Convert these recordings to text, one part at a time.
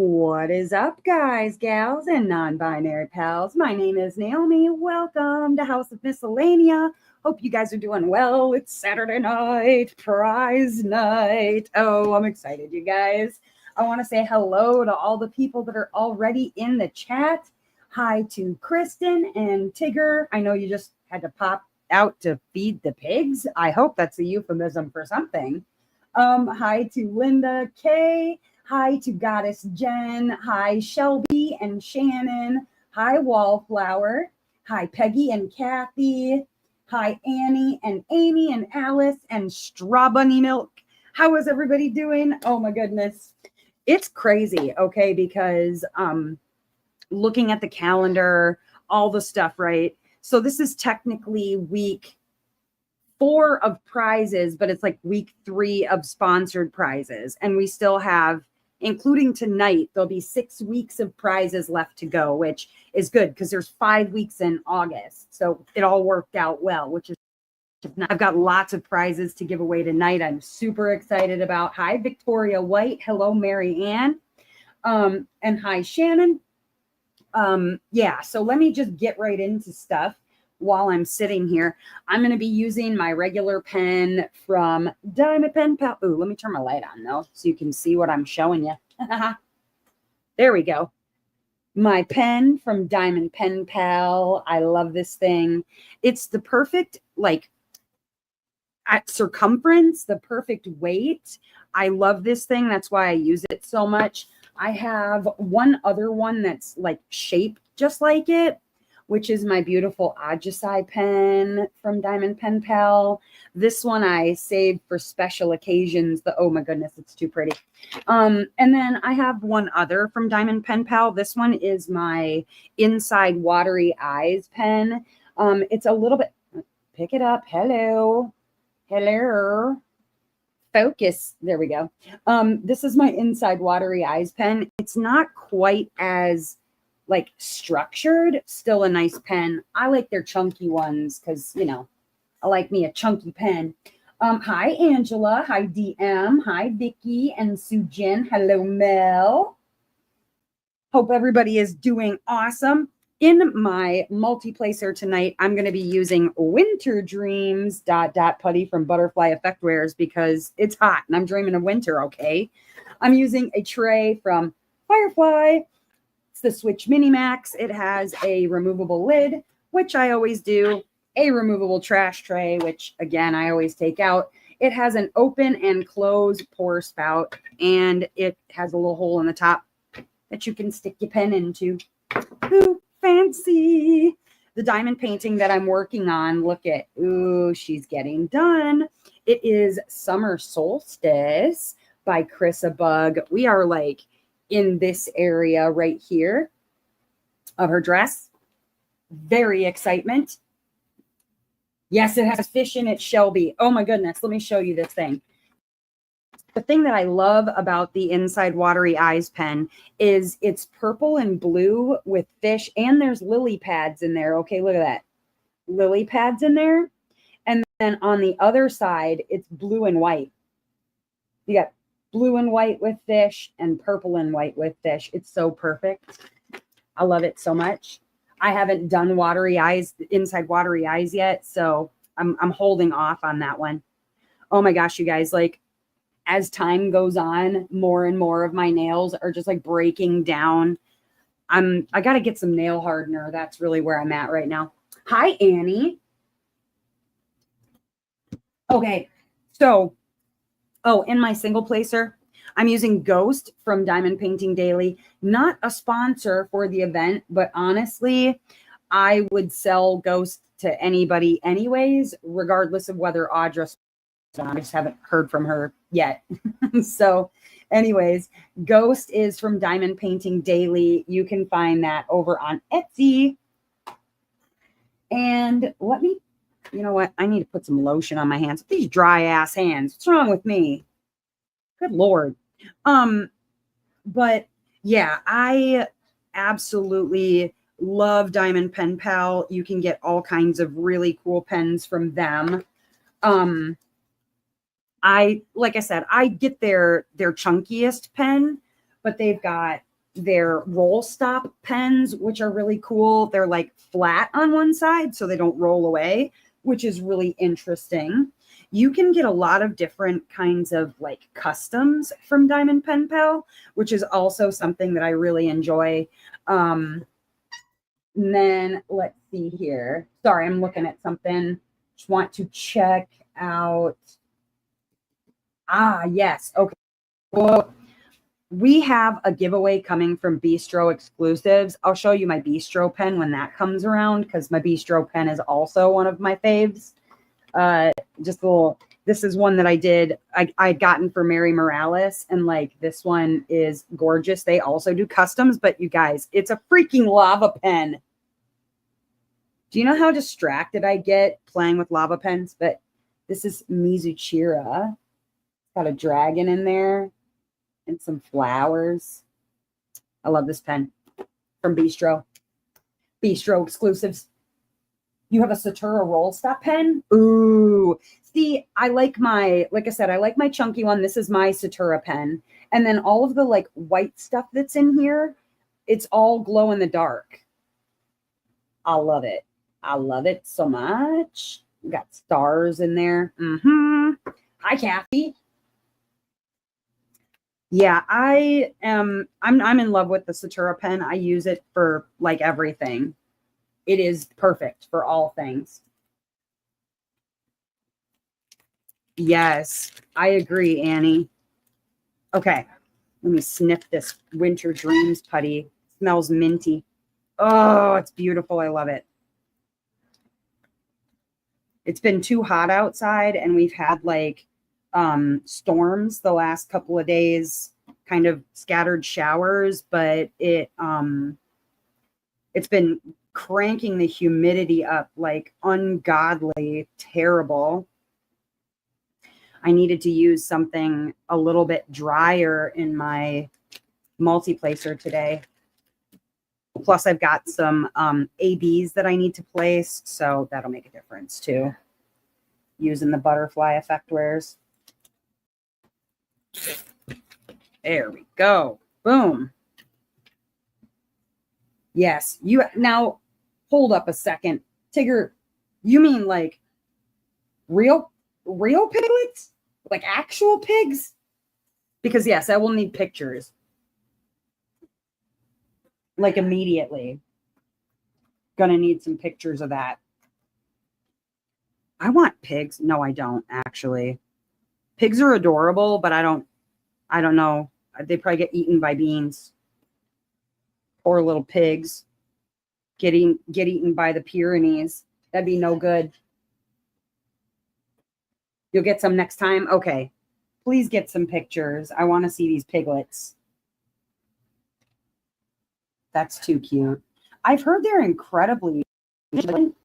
What is up, guys, gals, and non-binary pals? My name is Naomi. Welcome to House of Miscellanea. Hope you guys are doing well. It's Saturday night, prize night. Oh, I'm excited, you guys. I want to say hello to all the people that are already in the chat. Hi to Kristen and Tigger. I know you just had to pop out to feed the pigs. I hope that's a euphemism for something. Hi to Linda K. Hi to Goddess Jen. Hi, Shelby and Shannon. Hi, Wallflower. Hi, Peggy and Kathy. Hi, Annie and Amy and Alice and Straw Bunny Milk. How is everybody doing? Oh my goodness. It's crazy, okay, because looking at the calendar, all the stuff, right? So this is technically week 4 of prizes, but it's like week 3 of sponsored prizes. And we still have, including tonight, there'll be 6 weeks of prizes left to go, which is good because there's 5 weeks in August. So it all worked out well, which is, I've got lots of prizes to give away tonight. I'm super excited about. Hi, Victoria White. Hello, Mary Ann. And hi, Shannon. Yeah, so let me just get right into stuff while I'm sitting here. I'm going to be using my regular pen from Diamond Pen Pal. Ooh, let me turn my light on, though, so you can see what I'm showing you. There we go. My pen from Diamond Pen Pal. I love this thing. It's the perfect, like, at circumference, the perfect weight. I love this thing. That's why I use it so much. I have one other one that's like shaped just like it, which is my beautiful Ajisai pen from Diamond Pen Pal. This one I saved for special occasions. Oh my goodness, it's too pretty. And then I have one other from Diamond Pen Pal. This one is my Inside Watery Eyes pen. It's a little bit, pick it up. Hello. Focus. There we go. This is my Inside Watery Eyes pen. It's not quite as like structured, still a nice pen. I like their chunky ones because, you know, I like me a chunky pen. Hi, Angela. Hi, DM. Hi, Vicky and Sujin. Hello, Mel. Hope everybody is doing awesome. In my multi-placer tonight, I'm going to be using Winter Dreams ... putty from Butterfly Effectwares because it's hot and I'm dreaming of winter, okay? I'm using a tray from Firefly. It's the Switch Mini Max. It has a removable lid, which I always do, a removable trash tray, which, again, I always take out. It has an open and closed pour spout, and it has a little hole in the top that you can stick your pen into. Ooh, fancy. The diamond painting that I'm working on, look at, ooh, she's getting done. It is Summer Solstice by Chris Bug. We are like in this area right here of her dress. Very excitement. Yes, it has fish in it, Shelby. Oh my goodness, let me show you this thing. The thing that I love about the Inside Watery Eyes pen is it's purple and blue with fish, and there's lily pads in there. Okay, look at that. Lily pads in there. And then on the other side, it's blue and white. You got blue and white with fish and purple and white with fish. It's so perfect. I love it so much. I haven't done Watery Eyes, Inside Watery Eyes yet, so I'm holding off on that one. Oh my gosh, you guys, like, as time goes on, more and more of my nails are just like breaking down. I got to get some nail hardener. That's really where I'm at right now. Hi, Annie. Okay. So, in my single placer, I'm using Ghost from Diamond Painting Daily. Not a sponsor for the event, but honestly, I would sell Ghost to anybody anyways, regardless of whether Audra, I just haven't heard from her yet. So anyways, Ghost is from Diamond Painting Daily. You can find that over on Etsy. And let me, you know what? I need to put some lotion on my hands. These dry ass hands. What's wrong with me? Good Lord. But yeah, I absolutely love Diamond Pen Pal. You can get all kinds of really cool pens from them. Like I said, I get their chunkiest pen, but they've got their roll stop pens, which are really cool. They're like flat on one side so they don't roll away, which is really interesting. You can get a lot of different kinds of like customs from Diamond Pen Pal, which is also something that I really enjoy. And then let's see here. Sorry, I'm looking at something. Just want to check out. Ah, yes. Okay. Well, we have a giveaway coming from Bistro Exclusives. I'll show you my Bistro pen when that comes around because my Bistro pen is also one of my faves. Just a little, this is one that I did, I'd gotten for Mary Morales, and like this one is gorgeous. They also do customs, but you guys, it's a freaking lava pen. Do you know how distracted I get playing with lava pens? But this is Mizuchira. Got a dragon in there and some flowers. I love this pen from Bistro. Bistro Exclusives. You have a Satura roll stop pen? Ooh. See, I like like I said, I like my chunky one. This is my Satura pen. And then all of the like white stuff that's in here, it's all glow in the dark. I love it. I love it so much. We got stars in there. Hi, Kathy. Yeah, I'm in love with the Satura pen. I use it for like everything. It is perfect for all things. Yes, I agree, Annie. Okay, let me sniff this Winter Dreams putty. It smells minty. Oh, it's beautiful. I love it. It's been too hot outside, and we've had like storms the last couple of days, kind of scattered showers, but it's been cranking the humidity up like ungodly terrible. I needed to use something a little bit drier in my multi-placer today. Plus, I've got some ABs that I need to place, so that'll make a difference too. Using the butterfly effect wares. There we go. Boom. Yes. You now hold up a second. Tigger, you mean like real piglets? Like actual pigs? Because yes, I will need pictures. Like immediately. Gonna need some pictures of that. I want pigs. No, I don't actually. Pigs are adorable, but I don't know. They probably get eaten by beans. Poor little pigs. Get eaten by the Pyrenees. That'd be no good. You'll get some next time? Okay. Please get some pictures. I want to see these piglets. That's too cute. I've heard they're incredibly,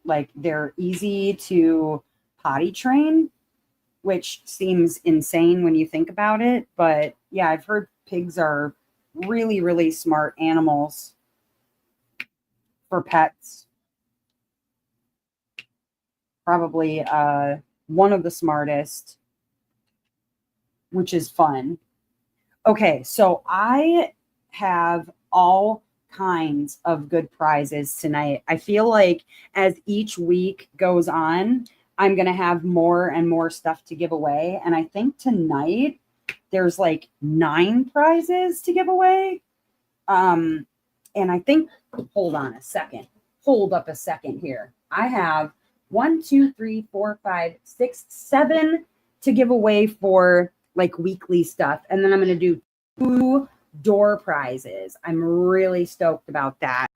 like, they're easy to potty train, which seems insane when you think about it. But yeah, I've heard pigs are really, really smart animals for pets. Probably one of the smartest, which is fun. Okay, so I have all kinds of good prizes tonight. I feel like as each week goes on, I'm going to have more and more stuff to give away. And I think tonight there's like 9 prizes to give away. And I think, hold on a second. Hold up a second here. I have 1, 2, 3, 4, 5, 6, 7 to give away for like weekly stuff. And then I'm going to do 2 door prizes. I'm really stoked about that.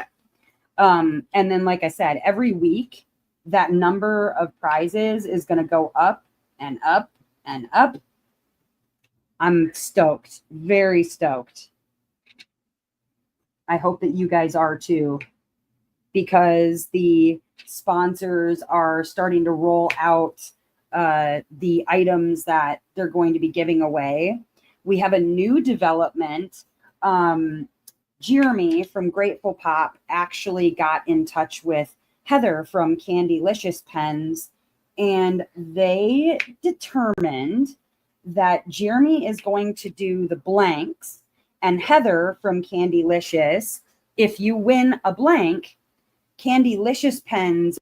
And then, like I said, every week that number of prizes is going to go up and up and up. I'm stoked, very stoked. I hope that you guys are too, because the sponsors are starting to roll out the items that they're going to be giving away. We have a new development. Jeremy from Grateful Pop actually got in touch with Heather from Candylicious Pens, and they determined that Jeremy is going to do the blanks And Heather from Candylicious, if you win a blank, Candylicious Pens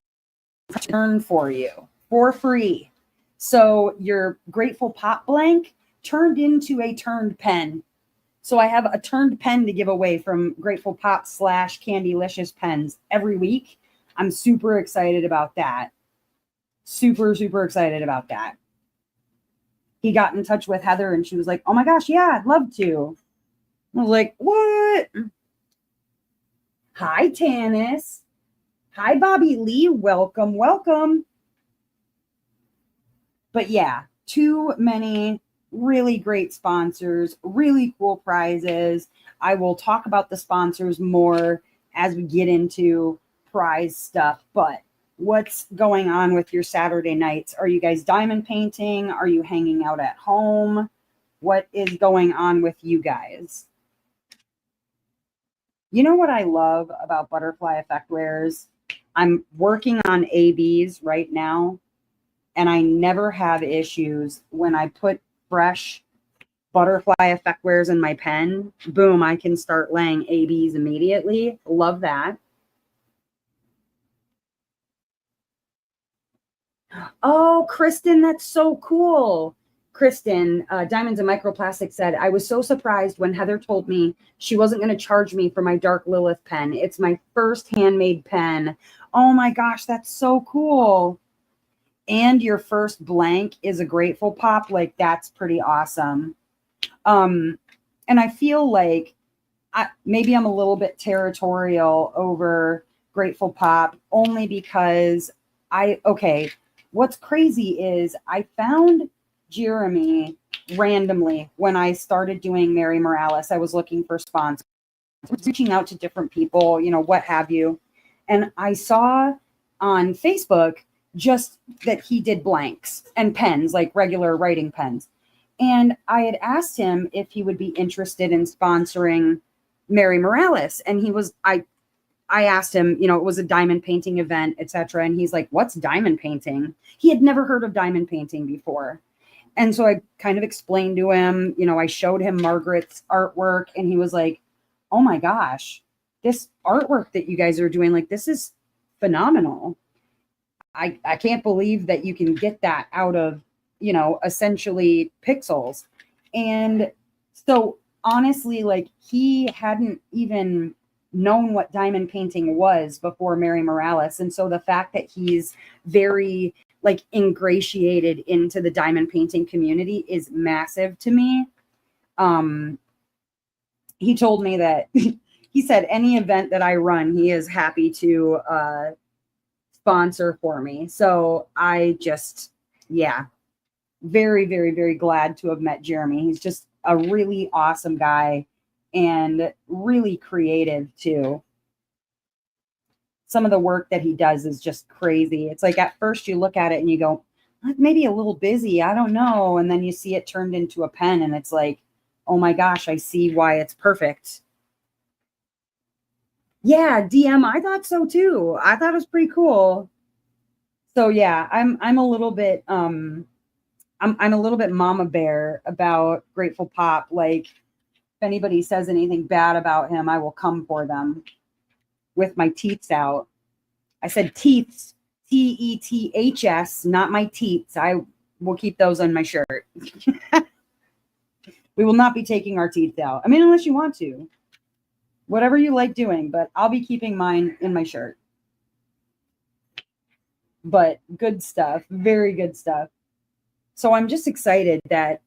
return for you for free. So your Grateful Pop blank turned into a turned pen. So I have a turned pen to give away from Grateful Pop / Candylicious Pens every week. I'm super excited about that. Super, super excited about that. He got in touch with Heather and she was like, oh my gosh, yeah, I'd love to. I was like, what? Hi, Tanis. Hi, Bobby Lee. Welcome, welcome. But yeah, too many really great sponsors, really cool prizes. I will talk about the sponsors more as we get into prize stuff. But what's going on with your Saturday nights? Are you guys diamond painting? Are you hanging out at home? What is going on with you guys? You know what I love about butterfly effect wares? I'm working on ABs right now, and I never have issues when I put fresh butterfly effect wares in my pen. Boom, I can start laying ABs immediately. Love that. Oh, Kristen, that's so cool. Kristen, Diamonds and Microplastics said, I was so surprised when Heather told me she wasn't going to charge me for my Dark Lilith pen. It's my first handmade pen. Oh my gosh, that's so cool. And your first blank is a Grateful Pop. Like, that's pretty awesome. And I feel like maybe I'm a little bit territorial over Grateful Pop only because what's crazy is I found Jeremy randomly when I started doing Mary Morales. I was looking for sponsors, reaching out to different people, what have you. And I saw on Facebook just that he did blanks and pens, like regular writing pens. And I had asked him if he would be interested in sponsoring Mary Morales. And I asked him, it was a diamond painting event, etc. And he's like, what's diamond painting? He had never heard of diamond painting before. And so I kind of explained to him, I showed him Margaret's artwork and he was like, oh my gosh, this artwork that you guys are doing, like, this is phenomenal. I can't believe that you can get that out of, essentially pixels. And so honestly, like, he hadn't even known what diamond painting was before Mary Morales. And so the fact that he's very like ingratiated into the diamond painting community is massive to me. He told me that he said any event that I run, he is happy to sponsor for me. So I just, very, very, very glad to have met Jeremy. He's just a really awesome guy and really creative too. Some of the work that he does is just crazy. It's like at first you look at it and you go, maybe a little busy, I don't know. And then you see it turned into a pen and it's like, oh my gosh, I see why it's perfect. Yeah, DM, I thought so too. I thought it was pretty cool. So yeah, I'm a little bit I'm a little bit mama bear about Grateful Pop. Like, if anybody says anything bad about him, I will come for them with my teeth out. I said teeths, Teths, not my teeth. I will keep those on my shirt. We will not be taking our teeth out. I mean, unless you want to. Whatever you like doing, but I'll be keeping mine in my shirt. But good stuff. Very good stuff. So I'm just excited that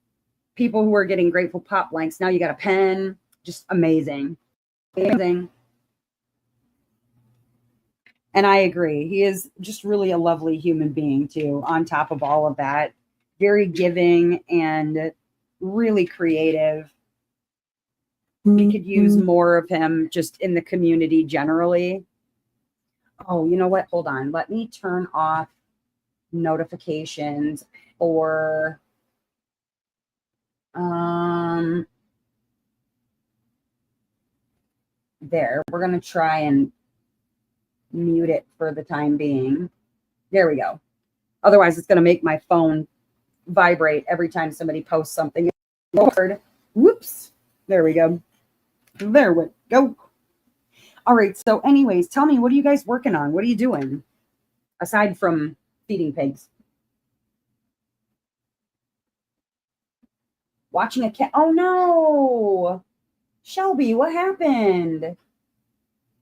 people who are getting Grateful Pop blanks, now you got a pen. Just amazing. Amazing. And I agree. He is just really a lovely human being too, on top of all of that. Very giving and really creative. We could use more of him just in the community generally. Oh, you know what? Hold on. Let me turn off notifications for there. We're going to try and mute it for the time being. There we go. Otherwise, it's going to make my phone vibrate every time somebody posts something. Lord, whoops. There we go. There we go. All right. So, anyways, tell me, what are you guys working on? What are you doing aside from feeding pigs? Watching a cat. Oh no, Shelby, what happened?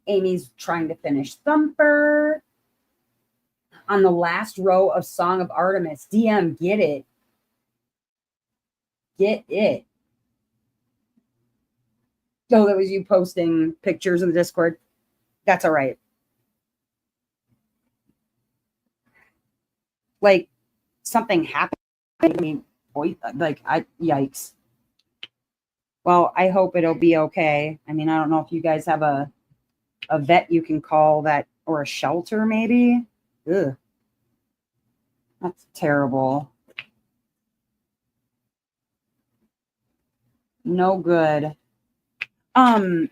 Amy's trying to finish Thumper on the last row of Song of Artemis. DM, get it. Get it. Oh, that was you posting pictures in the Discord. That's all right. Like, something happened to me. Boy, like, yikes. Well, I hope it'll be okay. I mean, I don't know if you guys have a vet you can call that, or a shelter maybe. Ugh. That's terrible. No good. But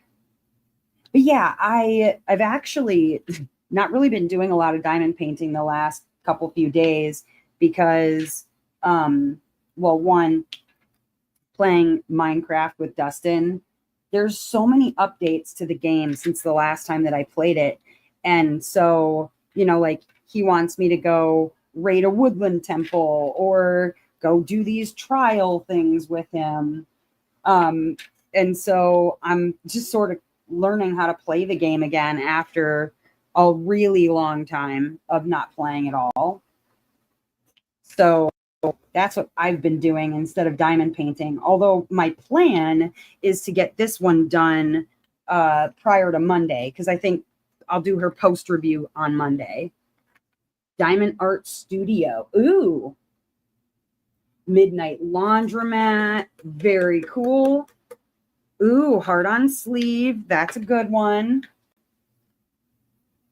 yeah, I've actually not really been doing a lot of diamond painting the last few days because well, one, playing Minecraft with Dustin, there's so many updates to the game since the last time that I played it. And so, like, he wants me to go raid a woodland temple or go do these trial things with him. And so I'm just sort of learning how to play the game again after a really long time of not playing at all. So that's what I've been doing instead of diamond painting. Although my plan is to get this one done prior to Monday, because I think I'll do her post review on Monday. Diamond Art Studio. Ooh. Midnight Laundromat. Very cool. Ooh, heart on sleeve. That's a good one.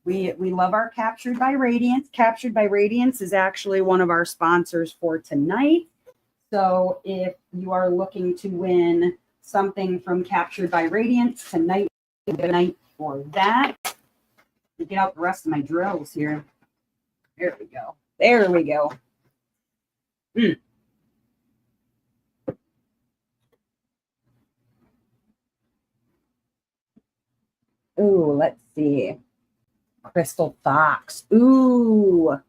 We love our Captured by Radiance. Captured by Radiance is actually one of our sponsors for tonight. So if you are looking to win something from Captured by Radiance, tonight is the night for that. Get out the rest of my drills here. There we go. There we go. Ooh, let's see. Crystal Fox. Ooh.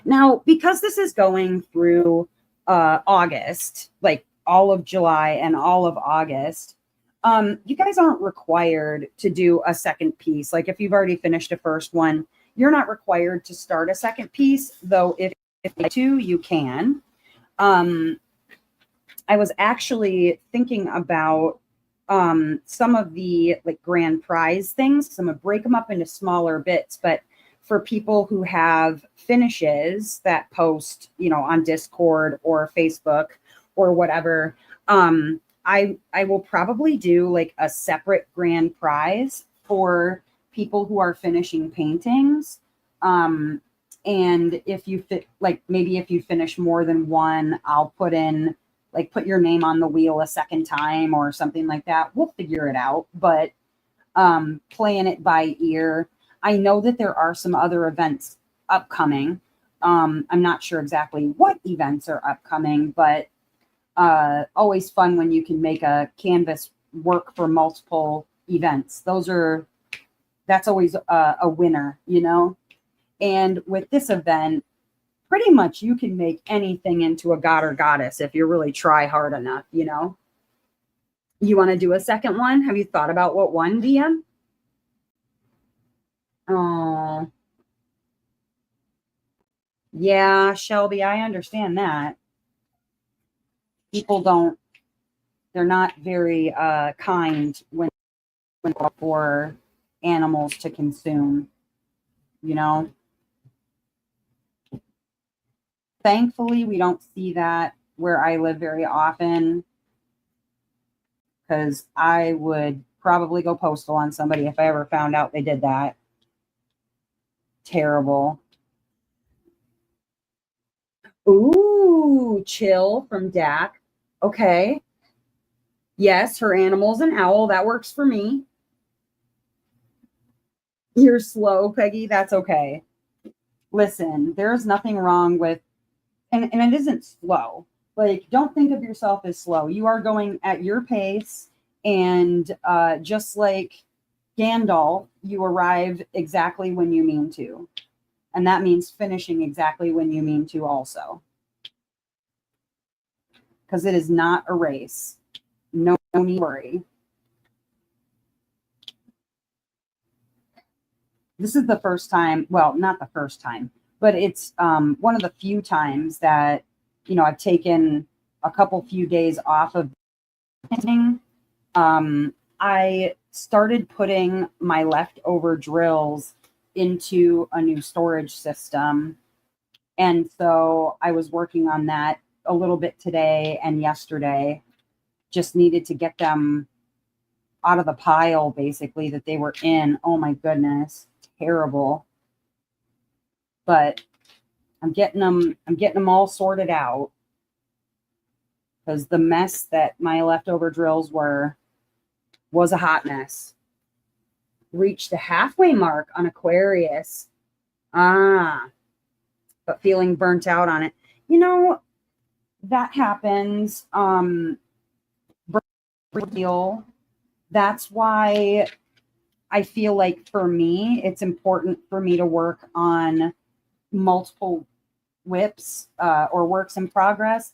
Now, because this is going through August, like all of July and all of August, you guys aren't required to do a second piece. Like, if you've already finished a first one, you're not required to start a second piece, though if you want to, you can. I was actually thinking about some of the like grand prize things, because I'm gonna break them up into smaller bits. But for people who have finishes that post, on Discord or Facebook or whatever, I will probably do like a separate grand prize for people who are finishing paintings. And if you maybe if you finish more than one, I'll put your name on the wheel a second time or something like that. We'll figure it out. But playing it by ear. I know that there are some other events upcoming. I'm not sure exactly what events are upcoming, but always fun when you can make a canvas work for multiple events. That's always a winner, And with this event, pretty much you can make anything into a god or goddess if you really try hard enough, You want to do a second one? Have you thought about what one, DM? Oh, yeah, Shelby, I understand that. People they're not very kind when for animals to consume, Thankfully, we don't see that where I live very often, because I would probably go postal on somebody if I ever found out they did that. Terrible. Ooh, chill from Dak. Okay. Yes, her animal's an owl. That works for me. You're slow, Peggy. That's okay. Listen, there's nothing wrong with, and it isn't slow. Like, don't think of yourself as slow. You are going at your pace, And just like Gandalf, you arrive exactly when you mean to. And that means finishing exactly when you mean to also. Because it is not a race. No need to worry. This is the first time, well, not the first time, but it's one of the few times that, I've taken a few days off of painting. I started putting my leftover drills into a new storage system. And so I was working on that a little bit today and yesterday. Just needed to get them out of the pile, basically, that they were in. Oh my goodness, terrible. But I'm getting them all sorted out, because the mess that my leftover drills was a hot mess. Reached the halfway mark on Aquarius. But feeling burnt out on it. That happens. That's why I feel like for me, it's important for me to work on multiple whips or works in progress.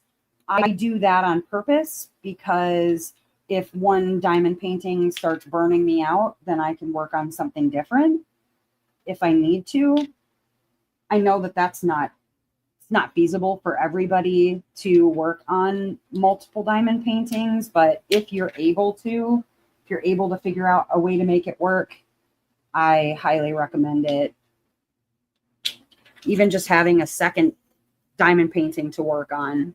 I do that on purpose, because if one diamond painting starts burning me out, then I can work on something different if I need to. I know that it's not feasible for everybody to work on multiple diamond paintings, but if you're able to figure out a way to make it work, I highly recommend it. Even just having a second diamond painting to work on.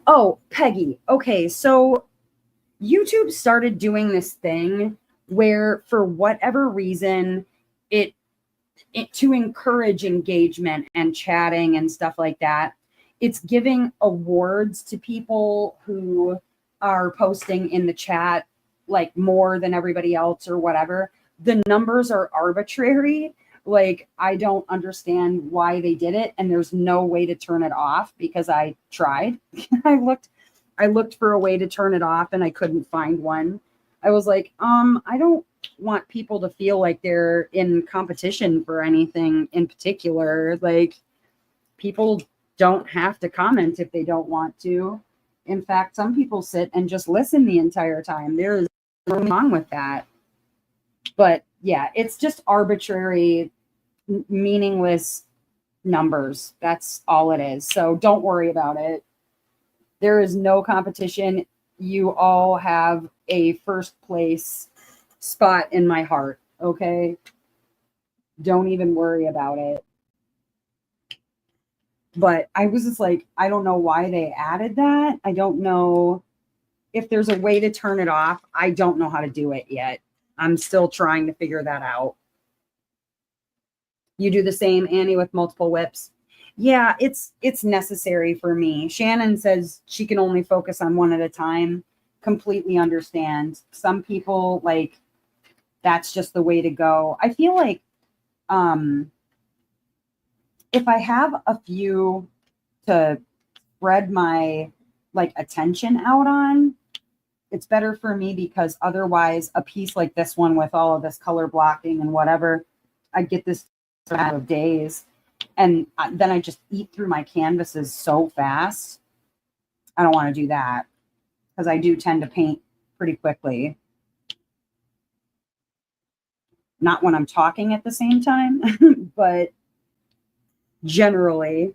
Oh, Peggy. Okay, so YouTube started doing this thing where, for whatever reason, it to encourage engagement and chatting and stuff like that, it's giving awards to people who are posting in the chat like more than everybody else or whatever. The numbers are arbitrary. Like, I don't understand why they did it, and there's no way to turn it off, because I tried. I looked for a way to turn it off and I couldn't find one. I was like, I don't want people to feel like they're in competition for anything in particular. Like, people don't have to comment if they don't want to. In fact, some people sit and just listen the entire time. There's nothing wrong with that. But yeah, it's just arbitrary, meaningless numbers. That's all it is. So don't worry about it. There is no competition. You all have a first place spot in my heart, okay? Don't even worry about it. But I was just like, I don't know why they added that. I don't know if there's a way to turn it off. I don't know how to do it yet. I'm still trying to figure that out. You do the same, Annie, with multiple whips? Yeah, it's necessary for me. Shannon says she can only focus on one at a time. Completely understand. Some people, like, that's just the way to go. I feel like if I have a few to spread my attention out on, it's better for me, because otherwise a piece like this one with all of this color blocking and whatever, I get this out of days, and then I just eat through my canvases so fast. I don't want to do that, because I do tend to paint pretty quickly. Not when I'm talking at the same time, but generally.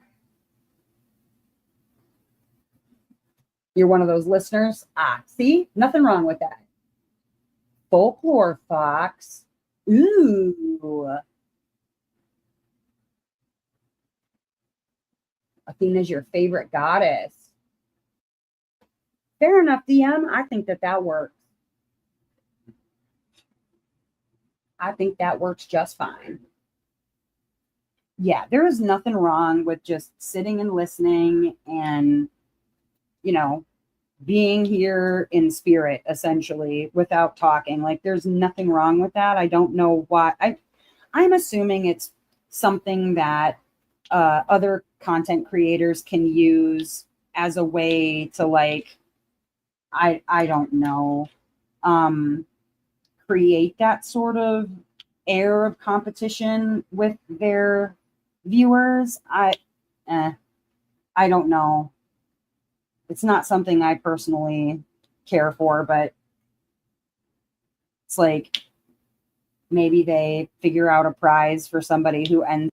You're one of those listeners? See? Nothing wrong with that. Folklore Fox. Ooh. Athena's your favorite goddess. Fair enough, DM. I think that works. I think that works just fine. Yeah, there is nothing wrong with just sitting and listening and, being here in spirit, essentially, without talking. Like, there's nothing wrong with that. I don't know why. I'm assuming it's something that other content creators can use as a way to I don't know, create that sort of air of competition with their viewers. Eh, I don't know. It's not something I personally care for, but it's like maybe they figure out a prize for somebody who ends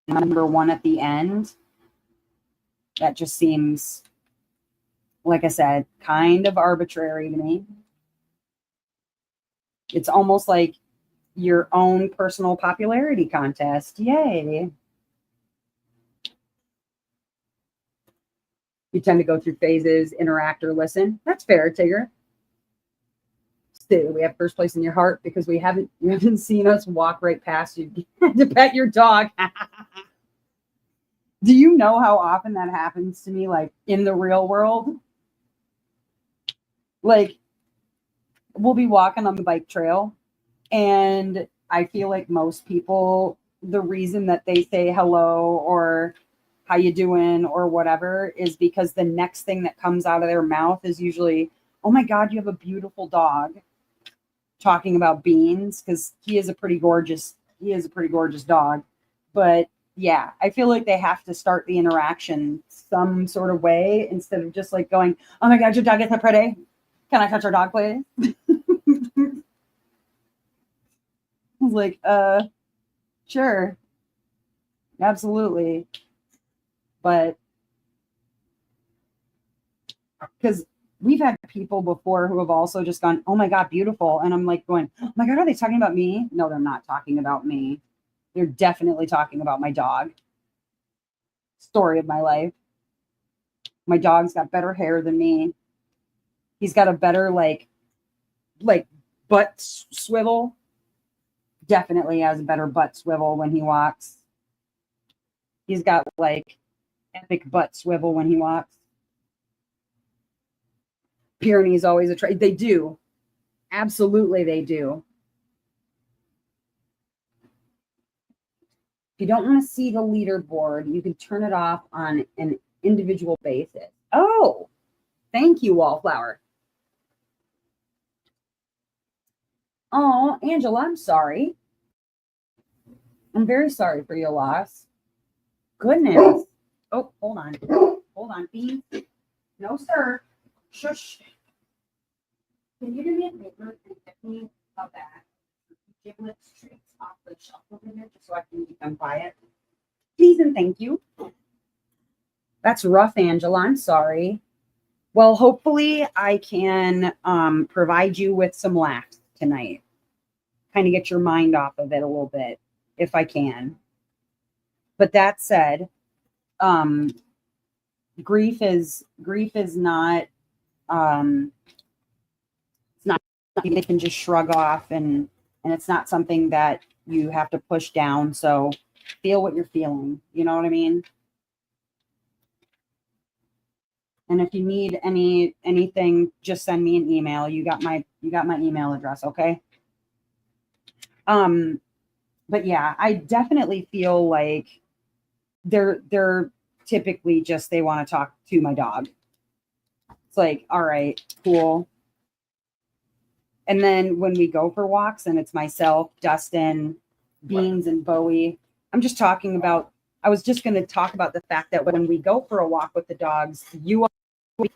number one at the end. That just seems, like I said, kind of arbitrary to me. It's almost like your own personal popularity contest. Yay. You tend to go through phases, interact or listen. That's fair, Tigger. Still, we have first place in your heart because you haven't seen us walk right past you to pet your dog. Do you know how often that happens to me, like in the real world? Like, we'll be walking on the bike trail, and I feel like most people, the reason that they say hello or how you doing or whatever is because the next thing that comes out of their mouth is usually, oh my God, you have a beautiful dog. Talking about Beans, because he is a pretty gorgeous dog. But yeah, I feel like they have to start the interaction some sort of way instead of just like going, oh my God, your dog is so pretty. Can I touch your dog, please? I was like, sure. Absolutely. But because we've had people before who have also just gone, oh my God, beautiful. And I'm like going, oh my God, are they talking about me? No, they're not talking about me. They're definitely talking about my dog. Story of my life. My dog's got better hair than me. He's got a better like butt swivel. Definitely has a better butt swivel when he walks. He's got like epic butt swivel when he walks. Pyrenees always attract. They do. Absolutely, they do. If you don't want to see the leaderboard, you can turn it off on an individual basis. Oh, thank you, Wallflower. Oh, Angela, I'm sorry. I'm very sorry for your loss. Goodness. Oh, hold on. Hold on, Bean. No, sir. Shush. Can you do me a favor and get me a bag? Giblets treats off the shelf over here just so I can keep them quiet. Please and thank you. That's rough, Angela. I'm sorry. Well, hopefully I can provide you with some laughs tonight. Kind of get your mind off of it a little bit, if I can. But that said, grief is not it's not something they can just shrug off, and it's not something that you have to push down. So feel what you're feeling. You know what I mean? And if you need anything, just send me an email. You got my email address, okay? But yeah, I definitely feel like they're typically just they want to talk to my dog. It's like, all right, cool. And then when we go for walks and it's myself, Dustin, Beans, and Bowie, I'm just talking about, I was just going to talk about the fact that when we go for a walk with the dogs, you are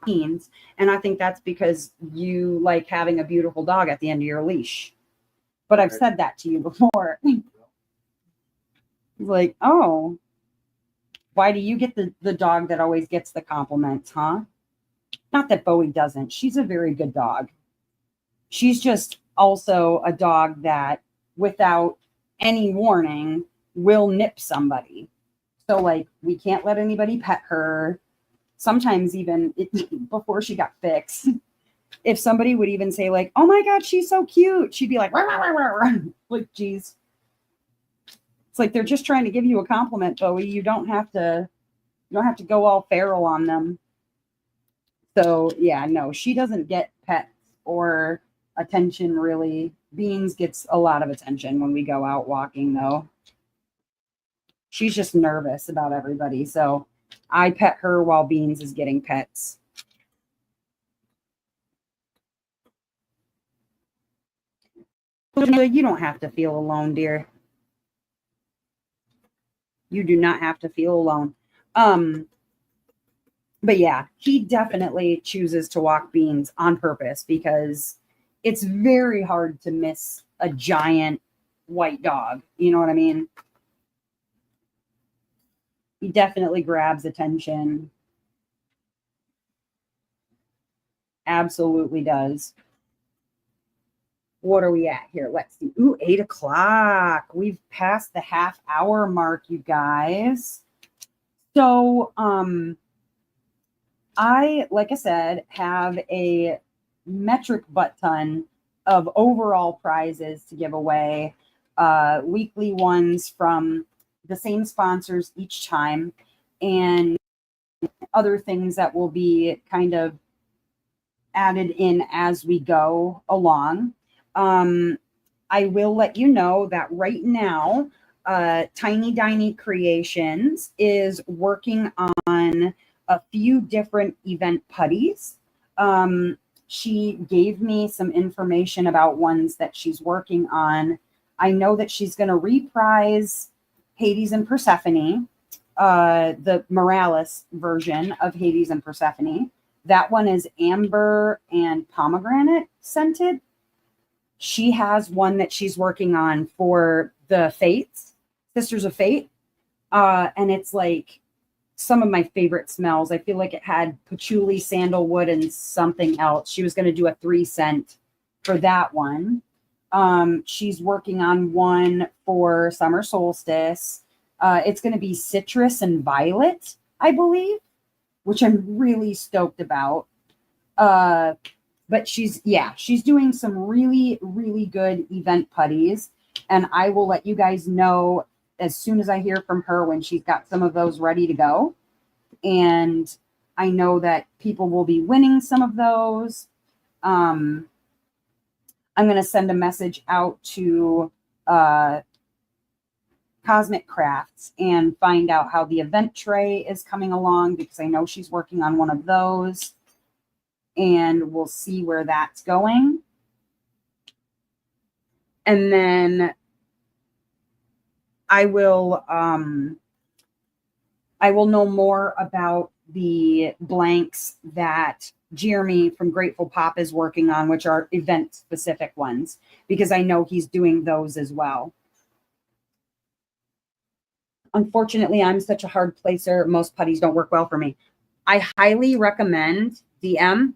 Beans. And I think that's because you like having a beautiful dog at the end of your leash. But I've said that to you before. Like, oh, why do you get the dog that always gets the compliments, huh? Not that Bowie doesn't. She's a very good dog. She's just also a dog that, without any warning, will nip somebody. So, like, we can't let anybody pet her. Sometimes even before she got fixed, if somebody would even say, like, oh my God, she's so cute, she'd be like, rah, rah, rah, rah. Like, geez. It's like they're just trying to give you a compliment, Bowie. You don't have to go all feral on them. So yeah, no, she doesn't get pets or attention really. Beans gets a lot of attention when we go out walking though. She's just nervous about everybody. So I pet her while Beans is getting pets. You don't have to feel alone, dear. You do not have to feel alone. But yeah, he definitely chooses to walk beans on purpose because it's very hard to miss a giant white dog. You know what I mean? He definitely grabs attention. Absolutely does. What are we at here? Let's see. Ooh, 8 o'clock. We've passed the half-hour mark, you guys. So, like I said, have a metric butt ton of overall prizes to give away, weekly ones from the same sponsors each time, and other things that will be kind of added in as we go along. I will let you know that right now, Tiny Diny Creations is working on a few different event putties. She gave me some information about ones that she's working on. I know that she's going to reprise Hades and Persephone, the Morales version of Hades and Persephone. That one is amber and pomegranate scented. She has one that she's working on for the Fates, Sisters of Fate. And it's like some of my favorite smells. I feel like it had patchouli, sandalwood, and something else. She was going to do a 3 scent for that one. She's working on one for summer solstice. It's going to be citrus and violet, I believe, which I'm really stoked about. But she's doing some really, really good event putties. And I will let you guys know as soon as I hear from her when she's got some of those ready to go. And I know that people will be winning some of those. I'm going to send a message out to Cosmic Crafts and find out how the event tray is coming along, because I know she's working on one of those. And we'll see where that's going. And then I will know more about the blanks that Jeremy from Grateful Pop is working on, which are event specific ones, because I know he's doing those as well. Unfortunately, I'm such a hard placer. Most putties don't work well for me. I highly recommend DM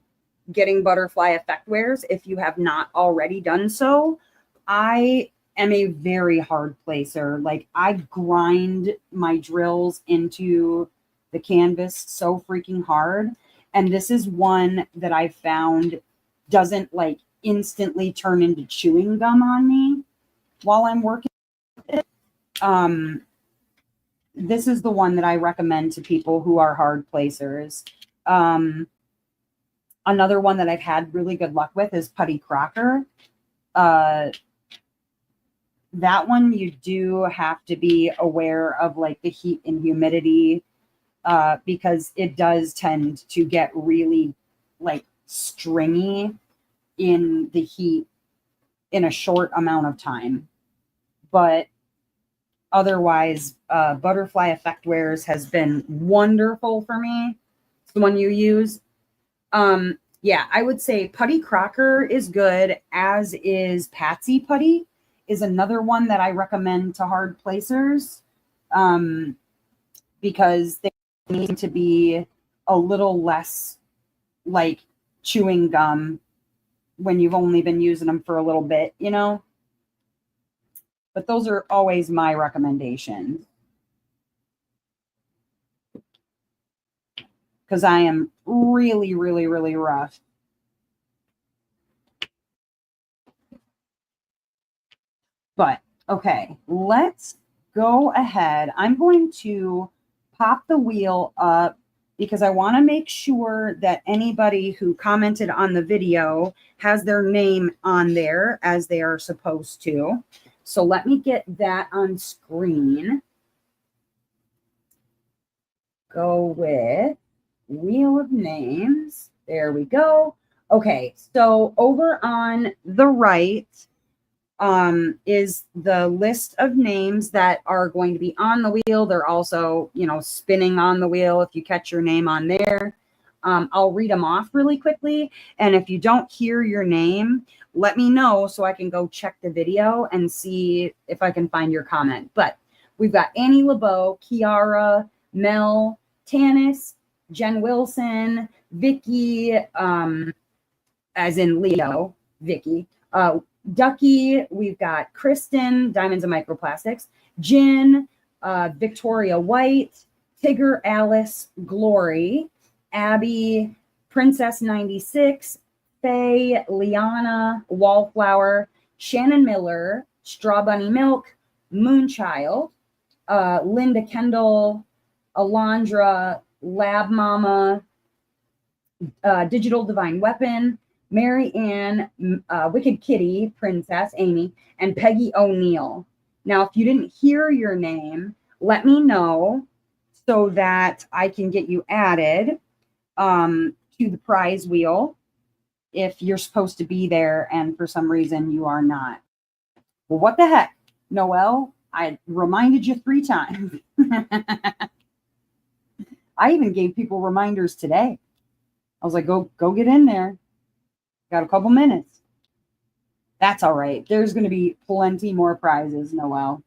getting butterfly effect wares if you have not already done so. I am a very hard placer. Like, I grind my drills into the canvas so freaking hard. And this is one that I found doesn't like instantly turn into chewing gum on me while I'm working with it. This is the one that I recommend to people who are hard placers. Another one that I've had really good luck with is Putty Crocker. That one, you do have to be aware of like the heat and humidity, because it does tend to get really like stringy in the heat in a short amount of time. But otherwise, Butterfly Effect Wares has been wonderful for me. It's the one you use. Yeah, I would say Putty Crocker is good, as is Patsy Putty is another one that I recommend to hard placers, because they need to be a little less like chewing gum when you've only been using them for a little bit, you know? But those are always my recommendations, because I am really, really, really rough. But okay, let's go ahead. I'm going to pop the wheel up because I want to make sure that anybody who commented on the video has their name on there as they are supposed to. So let me get that on screen. Go with Wheel of Names. There we go. Okay, so over on the right, is the list of names that are going to be on the wheel. They're also, you know, spinning on the wheel if you catch your name on there. I'll read them off really quickly. And if you don't hear your name, let me know so I can go check the video and see if I can find your comment. But we've got Annie LeBeau, Kiara, Mel, Tanis, Jen Wilson, Vicky, as in Leo, Vicky, Ducky, we've got Kristen, Diamonds and Microplastics, Jin, Victoria White, Tigger Alice, Glory, Abby, Princess 96, Faye, Liana, Wallflower, Shannon Miller, Straw Bunny Milk, Moonchild, Linda Kendall, Alondra, Lab Mama, Digital Divine Weapon, Mary Ann, Wicked Kitty, Princess Amy, and Peggy O'Neill. Now, if you didn't hear your name, let me know so that I can get you added to the prize wheel if you're supposed to be there and for some reason you are not. Well, what the heck, Noelle? I reminded you 3 times. I even gave people reminders today. I was like, go get in there. Got a couple minutes. That's all right. There's going to be plenty more prizes, Noelle.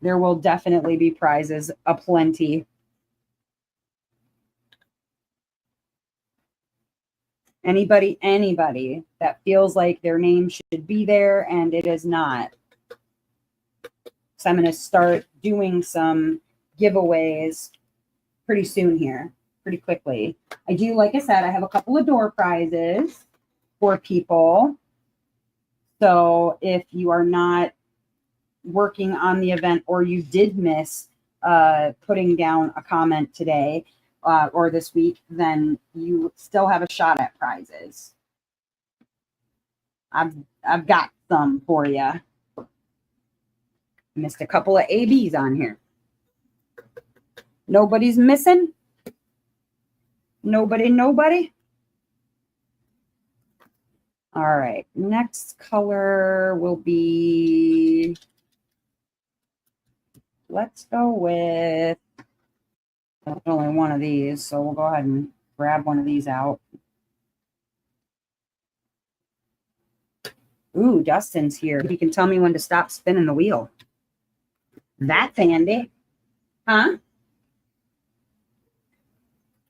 There will definitely be prizes aplenty. Anybody that feels like their name should be there and it is not. So I'm going to start doing some giveaways pretty soon here. Pretty quickly. I do, like I said, I have a couple of door prizes for people. So if you are not working on the event or you did miss putting down a comment today or this week, then you still have a shot at prizes. I've got some for you. Missed a couple of ABs on here. Nobody's missing? Nobody. All right. Next color will be, let's go with, there's only one of these, so we'll go ahead and grab one of these out. Ooh, Dustin's here. He can tell me when to stop spinning the wheel. That's handy. Huh?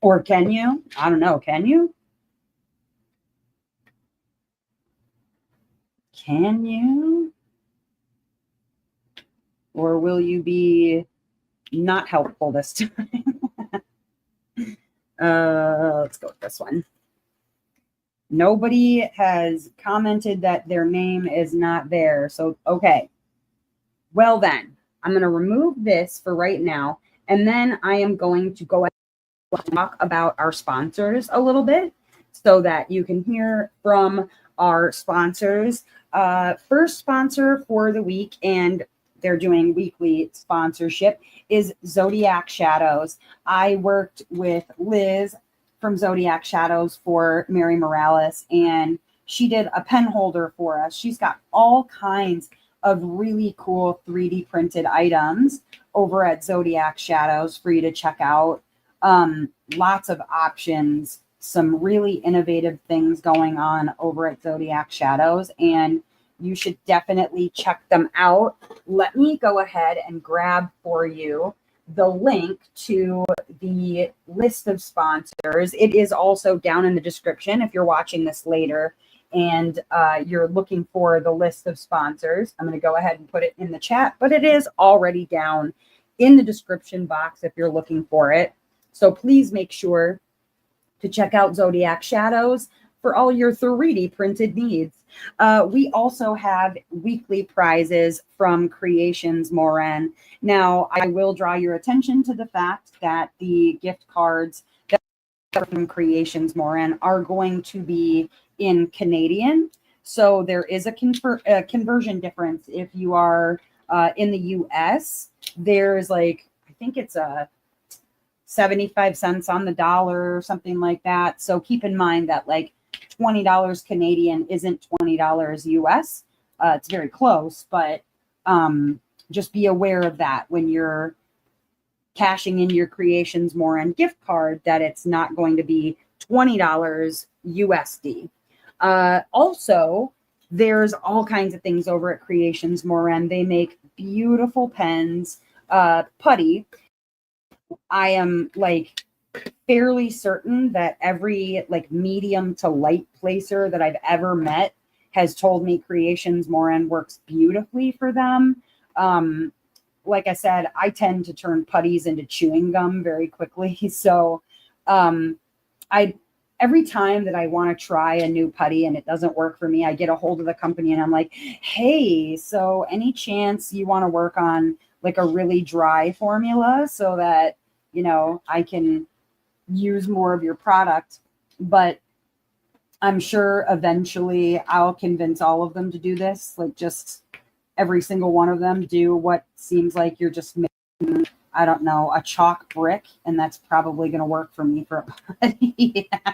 Or can you? I don't know. Can you? Can you? Or will you be not helpful this time? Let's go with this one. Nobody has commented that their name is not there. So, okay. Well, then, I'm going to remove this for right now. And then I am going to go talk about our sponsors a little bit so that you can hear from our sponsors. First sponsor for the week, and they're doing weekly sponsorship, is Zodiac Shadows. I worked with Liz from Zodiac Shadows for Mary Morales, and she did a pen holder for us. She's got all kinds of really cool 3D printed items over at Zodiac Shadows for you to check out. Lots of options, some really innovative things going on over at Zodiac Shadows, and you should definitely check them out. Let me go ahead and grab for you the link to the list of sponsors. It is also down in the description if you're watching this later and you're looking for the list of sponsors. I'm going to go ahead and put it in the chat, but it is already down in the description box if you're looking for it. So please make sure to check out Zodiac Shadows for all your 3D printed needs. We also have weekly prizes from Creations Morin. Now, I will draw your attention to the fact that the gift cards that are from Creations Morin are going to be in Canadian. So there is a conversion difference. If you are in the US, there's like, I think it's a 75 cents on the dollar or something like that. So keep in mind that like $20 Canadian isn't $20 US. It's very close, but just be aware of that when you're cashing in your Creations Morin gift card, that it's not going to be $20 USD. Also, there's all kinds of things over at Creations Morin. They make beautiful pens, putty. I am like fairly certain that every like medium to light placer that I've ever met has told me Creations Morin works beautifully for them. Like I said, I tend to turn putties into chewing gum very quickly. So every time that I want to try a new putty and it doesn't work for me, I get a hold of the company and I'm like, hey, so any chance you want to work on like a really dry formula so that, you know, I can use more of your product? But I'm sure eventually I'll convince all of them to do this. Like just every single one of them do what seems like you're just making, I don't know, a chalk brick. And that's probably going to work for me for a putty. Yeah.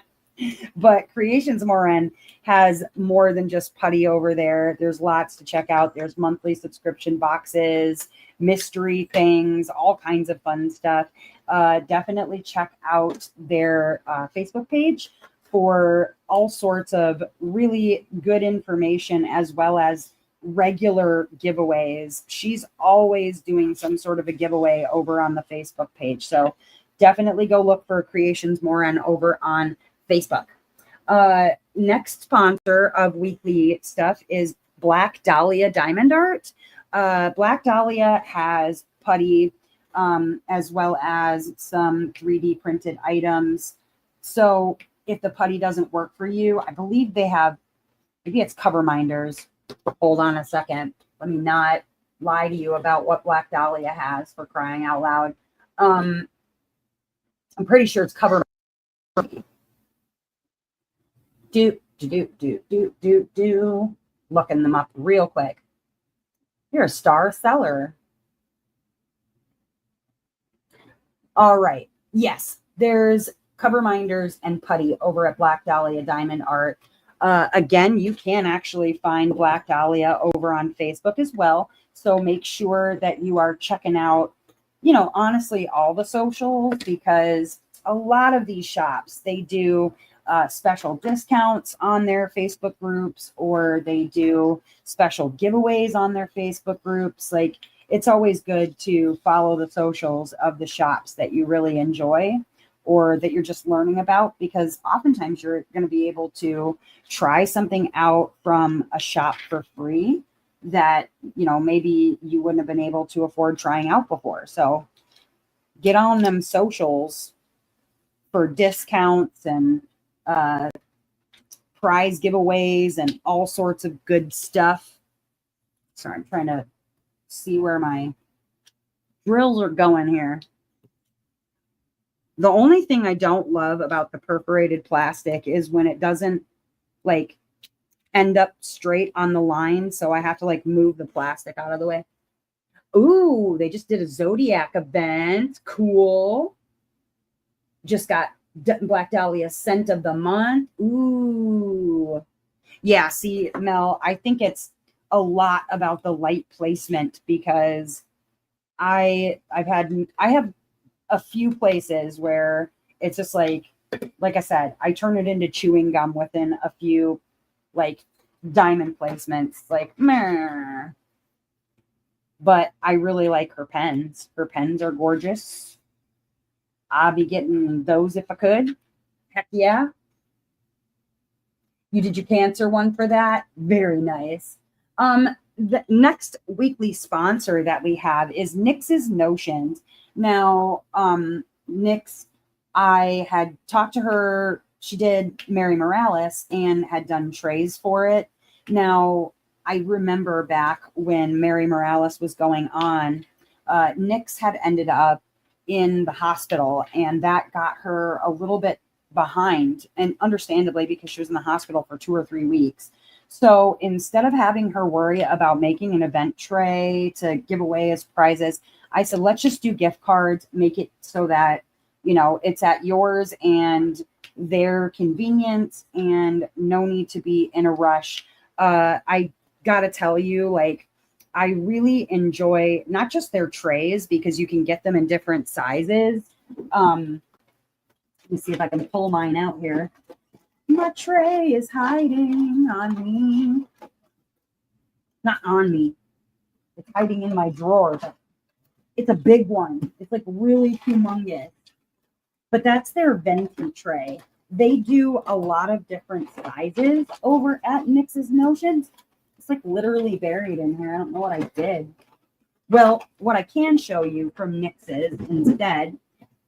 But Creations Morin has more than just putty over there. There's lots to check out. There's monthly subscription boxes, mystery things, all kinds of fun stuff. Definitely check out their Facebook page for all sorts of really good information, as well as regular giveaways. She's always doing some sort of a giveaway over on the Facebook page. So definitely go look for Creations Morin over on Facebook. Next sponsor of weekly stuff is Black Dahlia Diamond Art. Black Dahlia has putty, as well as some 3D printed items. So if the putty doesn't work for you, I believe they have, maybe it's cover minders. Hold on a second. Let me not lie to you about what Black Dahlia has, for crying out loud. I'm pretty sure it's cover. Looking them up real quick. You're a star seller. All right. Yes, there's cover minders and putty over at Black Dahlia Diamond Art. Again, you can actually find Black Dahlia over on Facebook as well. So make sure that you are checking out, you know, honestly, all the socials, because a lot of these shops, they do special discounts on their Facebook groups, or they do special giveaways on their Facebook groups. Like, it's always good to follow the socials of the shops that you really enjoy or that you're just learning about, because oftentimes you're going to be able to try something out from a shop for free that, you know, maybe you wouldn't have been able to afford trying out before. So get on them socials for discounts and prize giveaways and all sorts of good stuff. Sorry, I'm trying to see where my drills are going here. The only thing I don't love about the perforated plastic is when it doesn't like end up straight on the line. So I have to like move the plastic out of the way. Ooh, they just did a Zodiac event. Cool. Just got Black Dahlia scent of the month. Ooh. Yeah, see, Mel, I think it's a lot about the light placement, because I have a few places where it's just like I said, I turn it into chewing gum within a few like diamond placements, like meh. But I really like her pens. Her pens are gorgeous. I'll be getting those if I could. Heck yeah. You did your Cancer one for that. Very nice. The next weekly sponsor that we have is Nyx's Notions. Now, Nyx, I had talked to her. She did Mary Morales and had done trays for it. Now, I remember back when Mary Morales was going on, Nyx had ended up in the hospital, and that got her a little bit behind, and understandably, because she was in the hospital for 2 or 3 weeks. So instead of having her worry about making an event tray to give away as prizes, I said, let's just do gift cards, make it so that, you know, it's at yours and their convenience and no need to be in a rush. I gotta tell you, like, I really enjoy not just their trays because you can get them in different sizes. Let me see if I can pull mine out here. My tray is hiding on me. Not on me. It's hiding in my drawer. But it's a big one. It's like really humongous. But that's their venti tray. They do a lot of different sizes over at Nyx's Notions. It's like literally buried in here. I don't know what I did. Well, what I can show you from Nyx's instead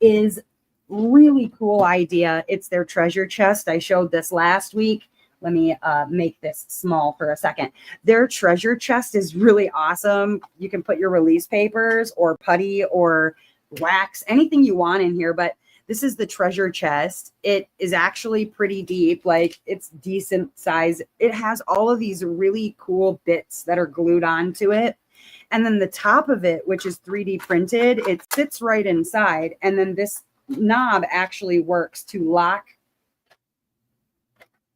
is really cool idea. It's their treasure chest. I showed this last week. Let me make this small for a second. Their treasure chest is really awesome. You can put your release papers or putty or wax, anything you want in here, but this is the treasure chest. It is actually pretty deep, like it's decent size. It has all of these really cool bits that are glued onto it. And then the top of it, which is 3D printed, it sits right inside. And then this knob actually works to lock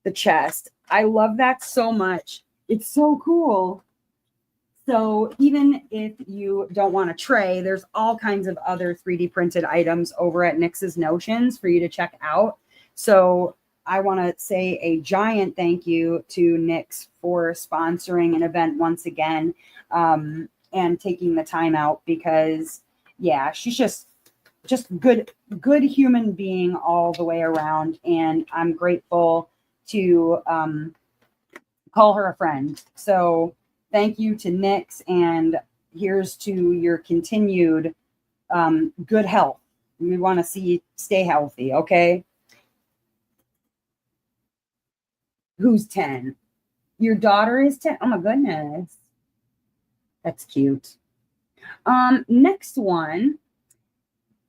the chest. I love that so much. It's so cool. So even if you don't want a tray, there's all kinds of other 3D printed items over at Nyx's Notions for you to check out. So I want to say a giant thank you to Nyx for sponsoring an event once again, and taking the time out because, yeah, she's just good human being all the way around. And I'm grateful to call her a friend. So thank you to Nyx, and here's to your continued good health. We want to see you stay healthy, okay? Who's 10? Your daughter is 10? Oh my goodness. That's cute. Next one.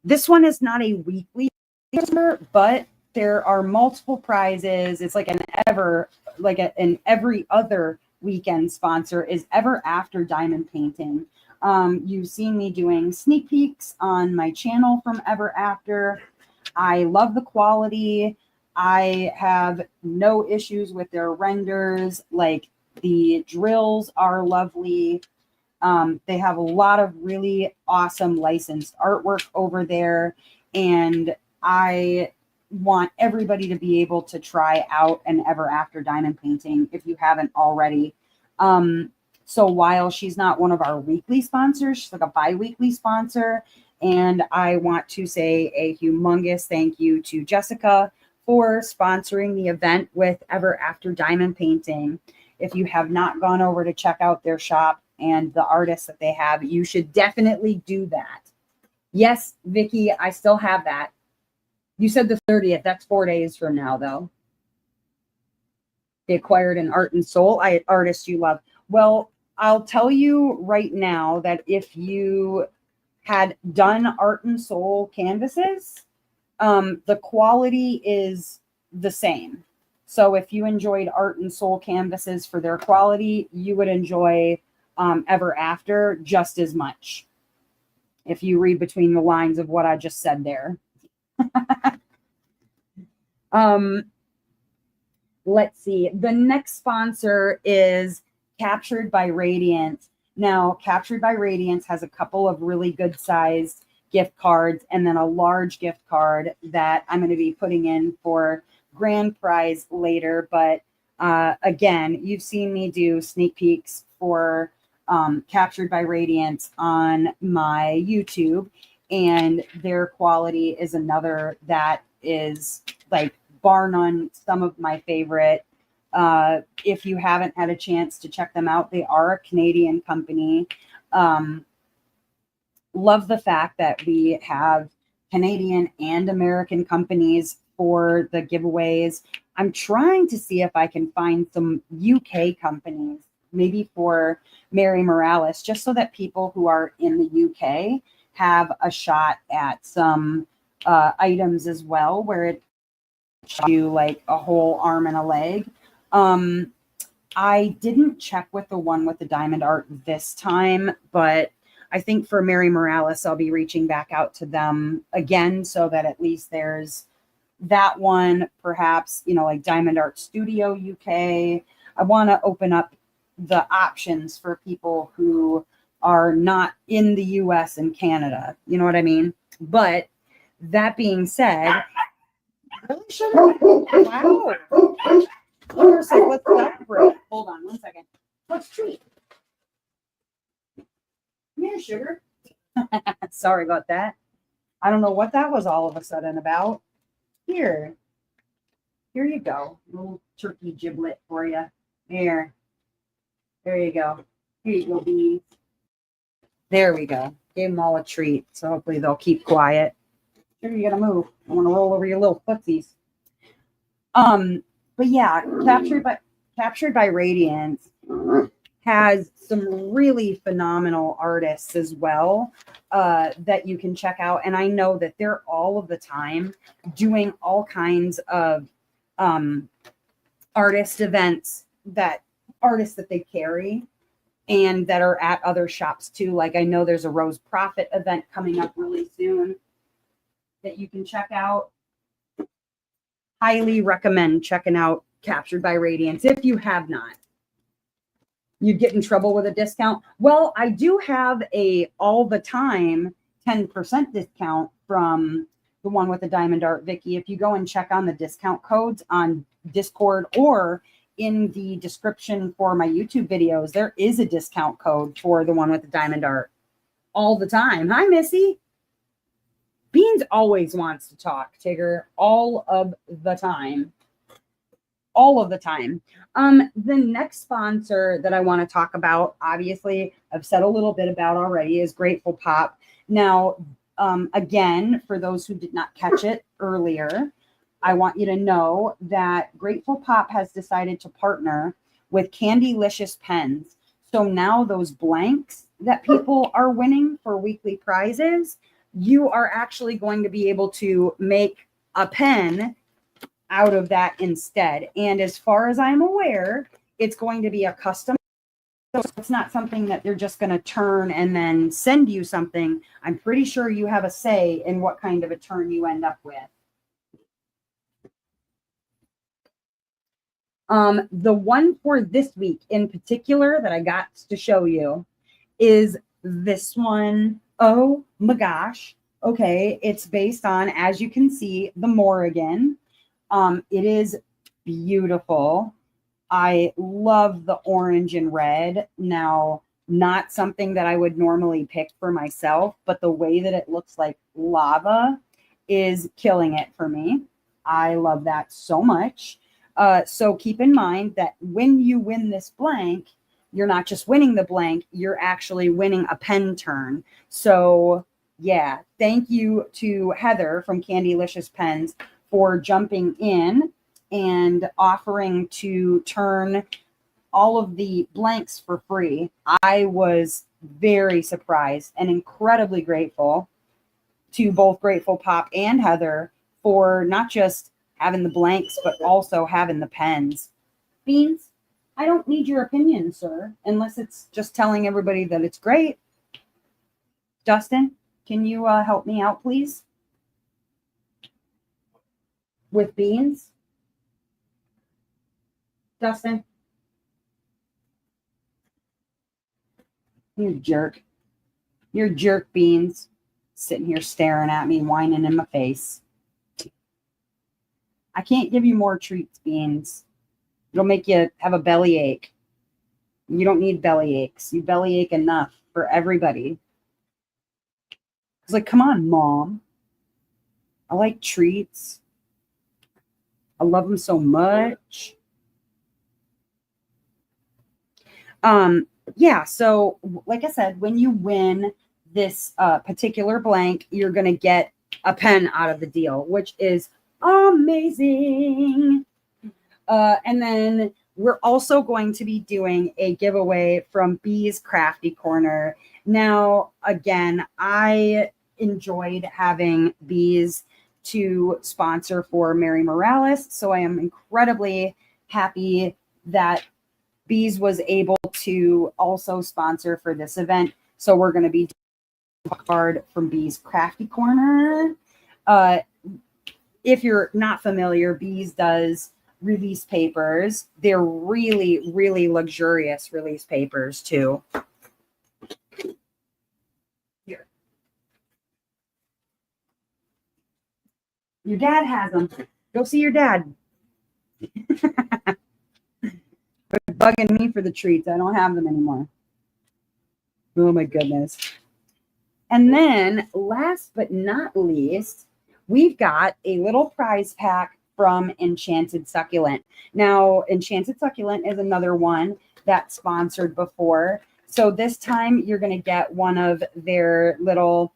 This one is not a weekly, but there are multiple prizes. It's like an every other weekend sponsor is Ever After Diamond Painting. You've seen me doing sneak peeks on my channel from Ever After. I love the quality. I have no issues with their renders. Like, the drills are lovely. They have a lot of really awesome licensed artwork over there. And I want everybody to be able to try out an Ever After Diamond Painting if you haven't already. So while she's not one of our weekly sponsors, she's like a bi-weekly sponsor. And I want to say a humongous thank you to Jessica for sponsoring the event with Ever After Diamond Painting. If you have not gone over to check out their shop and the artists that they have, you should definitely do that. Yes, Vicky, I still have that. You said the 30th. That's 4 days from now, though. They acquired an Art and Soul artist you love. Well, I'll tell you right now that if you had done Art and Soul canvases, the quality is the same. So if you enjoyed Art and Soul canvases for their quality, you would enjoy Ever After just as much. If you read between the lines of what I just said there. Let's see. The next sponsor is Captured by Radiance. Now, Captured by Radiance has a couple of really good sized gift cards and then a large gift card that I'm going to be putting in for grand prize later. But again, you've seen me do sneak peeks for Captured by Radiance on my YouTube, and their quality is another that is, like, bar none, some of my favorite. If you haven't had a chance to check them out, they are a Canadian company. Love the fact that we have Canadian and American companies for the giveaways. I'm trying to see if I can find some UK companies, maybe for Mary Morales, just so that people who are in the UK have a shot at some items as well, where it you like a whole arm and a leg. I didn't check with the one with the diamond art this time, but I think for Mary Morales, I'll be reaching back out to them again so that at least there's that one, perhaps, you know, like Diamond Art Studio UK. I want to open up the options for people who are not in the US and Canada. You know what I mean? But that being said, really should have. Wow. Let's celebrate. Hold on one second. Let's treat. Here, sugar. Sorry about that. I don't know what that was all of a sudden about. Here you go. A little turkey giblet for you. There you go. Here you go, bees. There we go. Gave them all a treat. So hopefully they'll keep quiet. Sure, you gotta move. I want to roll over your little footsies. But yeah, Captured by Radiance has some really phenomenal artists as well that you can check out. And I know that they're all of the time doing all kinds of artist events, that artists that they carry and that are at other shops too. Like I know there's a Rose Profit event coming up really soon that you can check out. Highly recommend checking out Captured by Radiance if you have not. You'd get in trouble with a discount. Well, I do have a all the time 10% discount from the one with the diamond art, Vicky. If you go and check on the discount codes on Discord or in the description for my YouTube videos, there is a discount code for the one with the diamond art all the time. Hi, Missy. Beans always wants to talk, Tigger, all of the time. All of the time. The next sponsor that I want to talk about, obviously, I've said a little bit about already, is Grateful Pop. Now, again, for those who did not catch it earlier, I want you to know that Grateful Pop has decided to partner with Candylicious Pens. So now those blanks that people are winning for weekly prizes, you are actually going to be able to make a pen out of that instead. And as far as I'm aware, it's going to be a custom. So it's not something that they're just going to turn and then send you something. I'm pretty sure you have a say in what kind of a turn you end up with. The one for this week in particular that I got to show you is this one. Oh my gosh. Okay. It's based on, as you can see, the Morin. It is beautiful. I love the orange and red. Now, not something that I would normally pick for myself, but the way that it looks like lava is killing it for me. I love that so much. So keep in mind that when you win this blank, you're not just winning the blank, you're actually winning a pen turn. So yeah, thank you to Heather from Candylicious Pens for jumping in and offering to turn all of the blanks for free. I was very surprised and incredibly grateful to both Grateful Pop and Heather for not just having the blanks, but also having the pens. Beans, I don't need your opinion, sir, unless it's just telling everybody that it's great. Dustin, can you help me out, please? With Beans? Dustin? You jerk. You're jerk, Beans. Sitting here staring at me, whining in my face. I can't give you more treats, Beans. It'll make you have a bellyache. You don't need belly aches. You bellyache enough for everybody. It's like, come on, Mom. I like treats. I love them so much. Yeah, so like I said, when you win this particular blank, you're going to get a pen out of the deal, which is amazing. And then we're also going to be doing a giveaway from Bee's Crafty Corner. Now, again, I enjoyed having Bees to sponsor for Mary Morales, so I am incredibly happy that Bees was able to also sponsor for this event. So we're going to be doing a card from Bee's Crafty Corner. if you're not familiar, Bees does release papers. They're really, really luxurious release papers too. Here. Your dad has them. Go see your dad. They're bugging me for the treats. I don't have them anymore. Oh my goodness. And then last but not least, we've got a little prize pack from Enchanted Succulent. Now, Enchanted Succulent is another one that's sponsored before. So this time you're going to get one of their little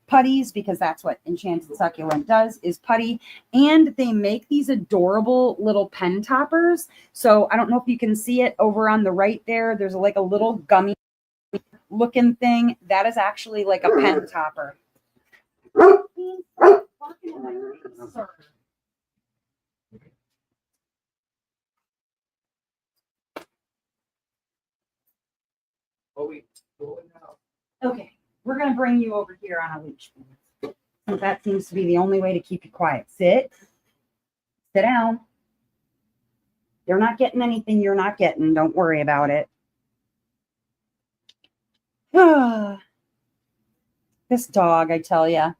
putties, because that's what Enchanted Succulent does, is putty. And they make these adorable little pen toppers. So I don't know if you can see it over on the right there. There's like a little gummy looking thing. That is actually like a pen topper. Okay, we're going to bring you over here on a leash. So that seems to be the only way to keep you quiet. Sit down. They're not getting anything you're not getting. Don't worry about it. This dog, I tell you.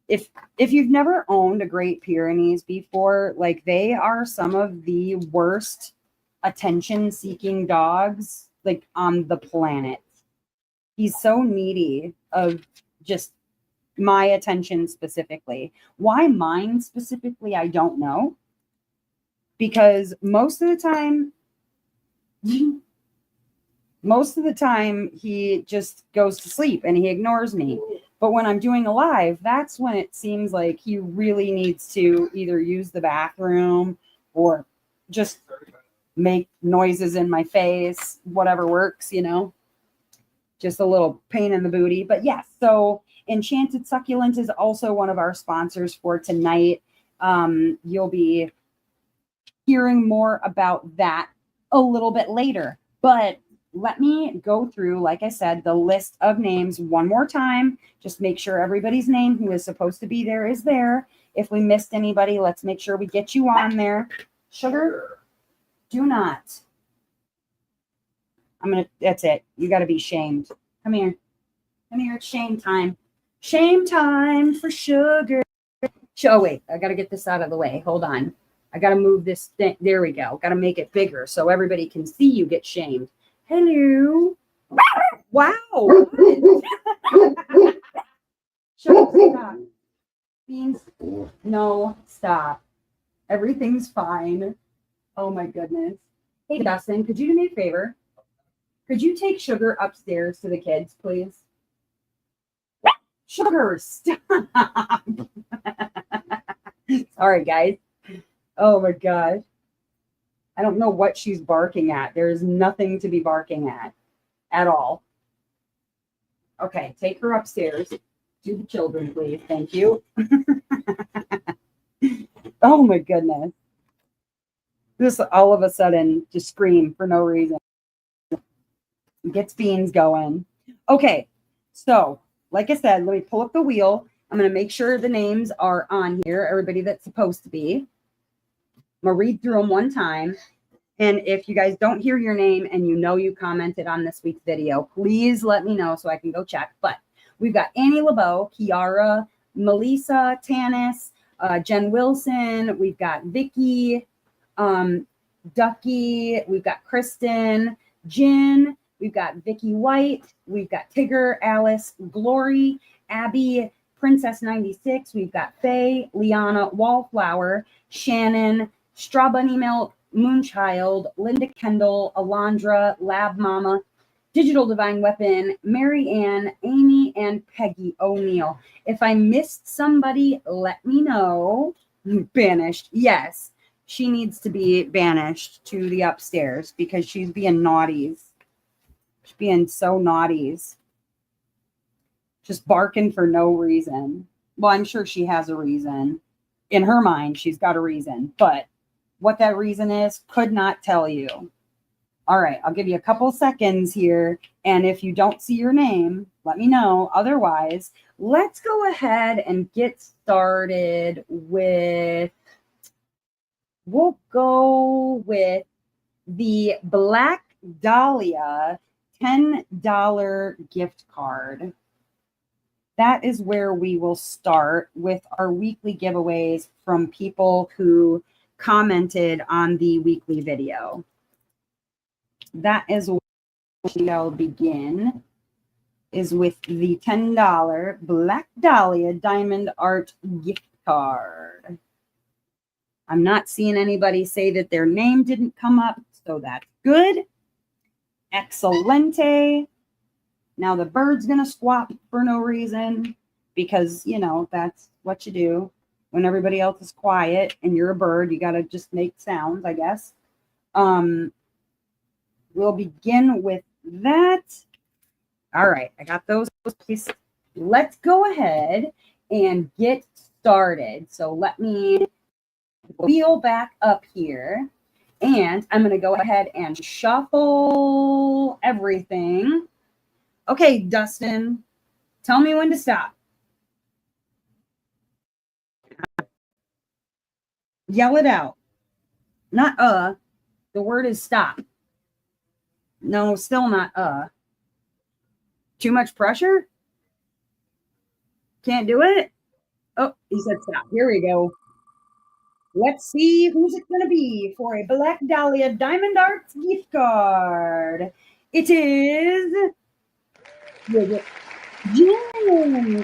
If you've never owned a Great Pyrenees before, like, they are some of the worst attention-seeking dogs, like, on the planet. He's so needy of just my attention specifically. Why mine specifically, I don't know. Because most of the time he just goes to sleep and he ignores me. But when I'm doing a live, that's when it seems like he really needs to either use the bathroom or just make noises in my face, whatever works, you know. Just a little pain in the booty. But yes, so Enchanted Succulent is also one of our sponsors for tonight. You'll be hearing more about that a little bit later. But let me go through, like I said, the list of names one more time. Just make sure everybody's name who is supposed to be there is there. If we missed anybody, let's make sure we get you on there. Sugar, do not. That's it. You got to be shamed. Come here. Come here. It's shame time. Shame time for Sugar. Oh, wait. I got to get this out of the way. Hold on. I got to move this thing. There we go. Got to make it bigger so everybody can see you get shamed. Hello. Wow. Stop. Beans. No, stop. Everything's fine. Oh my goodness. Hey, Dustin, could you do me a favor? Could you take Sugar upstairs to the kids, please? Sugar, stop. Sorry, guys. Oh my gosh. I don't know what she's barking at. There is nothing to be barking at all. Okay, take her upstairs. Do the children, please. Thank you. Oh my goodness. This all of a sudden just scream for no reason. Gets Beans going. Okay, so like I said, let me pull up the wheel. I'm going to make sure the names are on here, everybody that's supposed to be. I'm going to read through them one time. And if you guys don't hear your name and you know you commented on this week's video, please let me know so I can go check. But we've got Annie LeBeau, Kiara, Melissa, Tanis, Jen Wilson. We've got Vicky, Ducky. We've got Kristen, Jen. We've got Vicky White. We've got Tigger, Alice, Glory, Abby, Princess 96. We've got Faye, Liana, Wallflower, Shannon, Straw Bunny Milk, Moonchild, Linda Kendall, Alondra, Lab Mama, Digital Divine Weapon, Mary Ann, Amy, and Peggy O'Neill. If I missed somebody, let me know. Banished. Yes, she needs to be banished to the upstairs because she's being naughties. She's being so naughties. Just barking for no reason. Well, I'm sure she has a reason. In her mind, she's got a reason. But what that reason is, could not tell you. All right, I'll give you a couple seconds here. And if you don't see your name, let me know. Otherwise, let's go ahead and get started with, we'll go with the Black Dahlia $10 gift card. That is where we will start with our weekly giveaways from people who commented on the weekly video. That is where I'll begin, is with the $10 Black Dahlia Diamond Art gift card. I'm not seeing anybody say that their name didn't come up, so that's good. Excelente. Now the bird's going to squawk for no reason because, you know, that's what you do. When everybody else is quiet and you're a bird, you got to just make sounds, I guess. We'll begin with that. All right, I got those pieces. Let's go ahead and get started. So let me wheel back up here. And I'm going to go ahead and shuffle everything. Okay, Dustin, tell me when to stop. Yell it out. Not the word is stop. No, still not Too much pressure? Can't do it? Oh, he said stop. Here we go. Let's see who's it going to be for a Black Dahlia Diamond Arts gift card. It is Jen.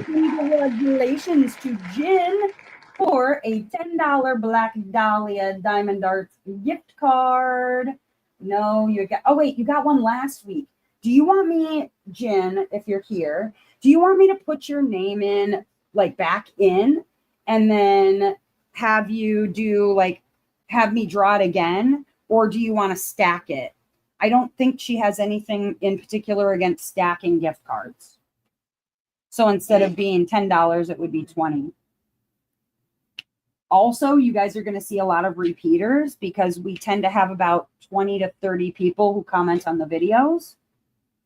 Congratulations to Jen for a $10 Black Dahlia Diamond Arts gift card. No, you got, oh wait, you got one last week. Do you want me, Jen, if you're here, do you want me to put your name in, like back in, and then have you do like, have me draw it again? Or do you want to stack it? I don't think she has anything in particular against stacking gift cards. So instead of being $10, it would be $20. Also, you guys are going to see a lot of repeaters because we tend to have about 20 to 30 people who comment on the videos.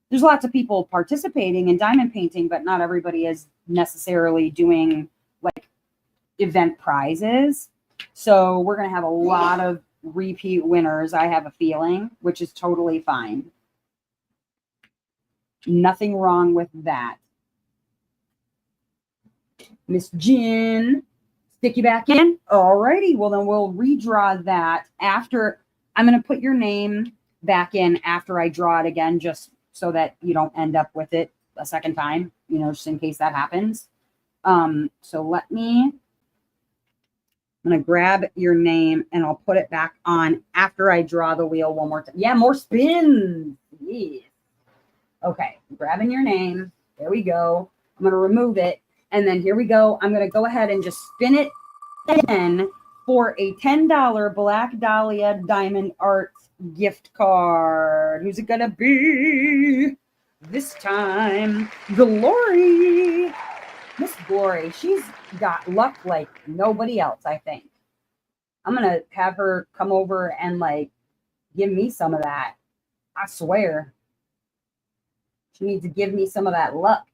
There's lots of people participating in diamond painting, but not everybody is necessarily doing like event prizes. So we're going to have a lot of repeat winners, I have a feeling, which is totally fine. Nothing wrong with that. Miss Jen, stick you back in. All righty. Well, then we'll redraw that after. I'm going to put your name back in after I draw it again, just so that you don't end up with it a second time, you know, just in case that happens. So let me, I'm going to grab your name and I'll put it back on after I draw the wheel one more time. Yeah, more spins. Yeah. Okay, grabbing your name. There we go. I'm going to remove it. And then here we go. I'm going to go ahead and just spin it again for a $10 Black Dahlia Diamond Arts gift card. Who's it going to be this time? Glory. Miss Glory. She's got luck like nobody else, I think. I'm going to have her come over and like give me some of that. I swear. She needs to give me some of that luck.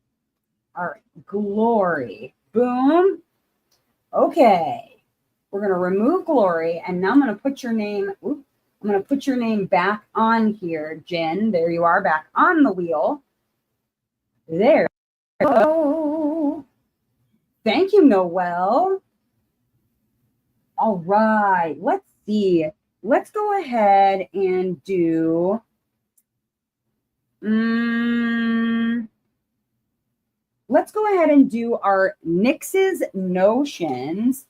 All right, Glory. Boom. Okay. We're going to remove Glory, and now I'm going to put your name, I'm going to put your name back on here, Jen. There you are, back on the wheel. There you go. Thank you, Noelle. All right, let's see. Let's go ahead and do... Let's go ahead and do our Nix's Notions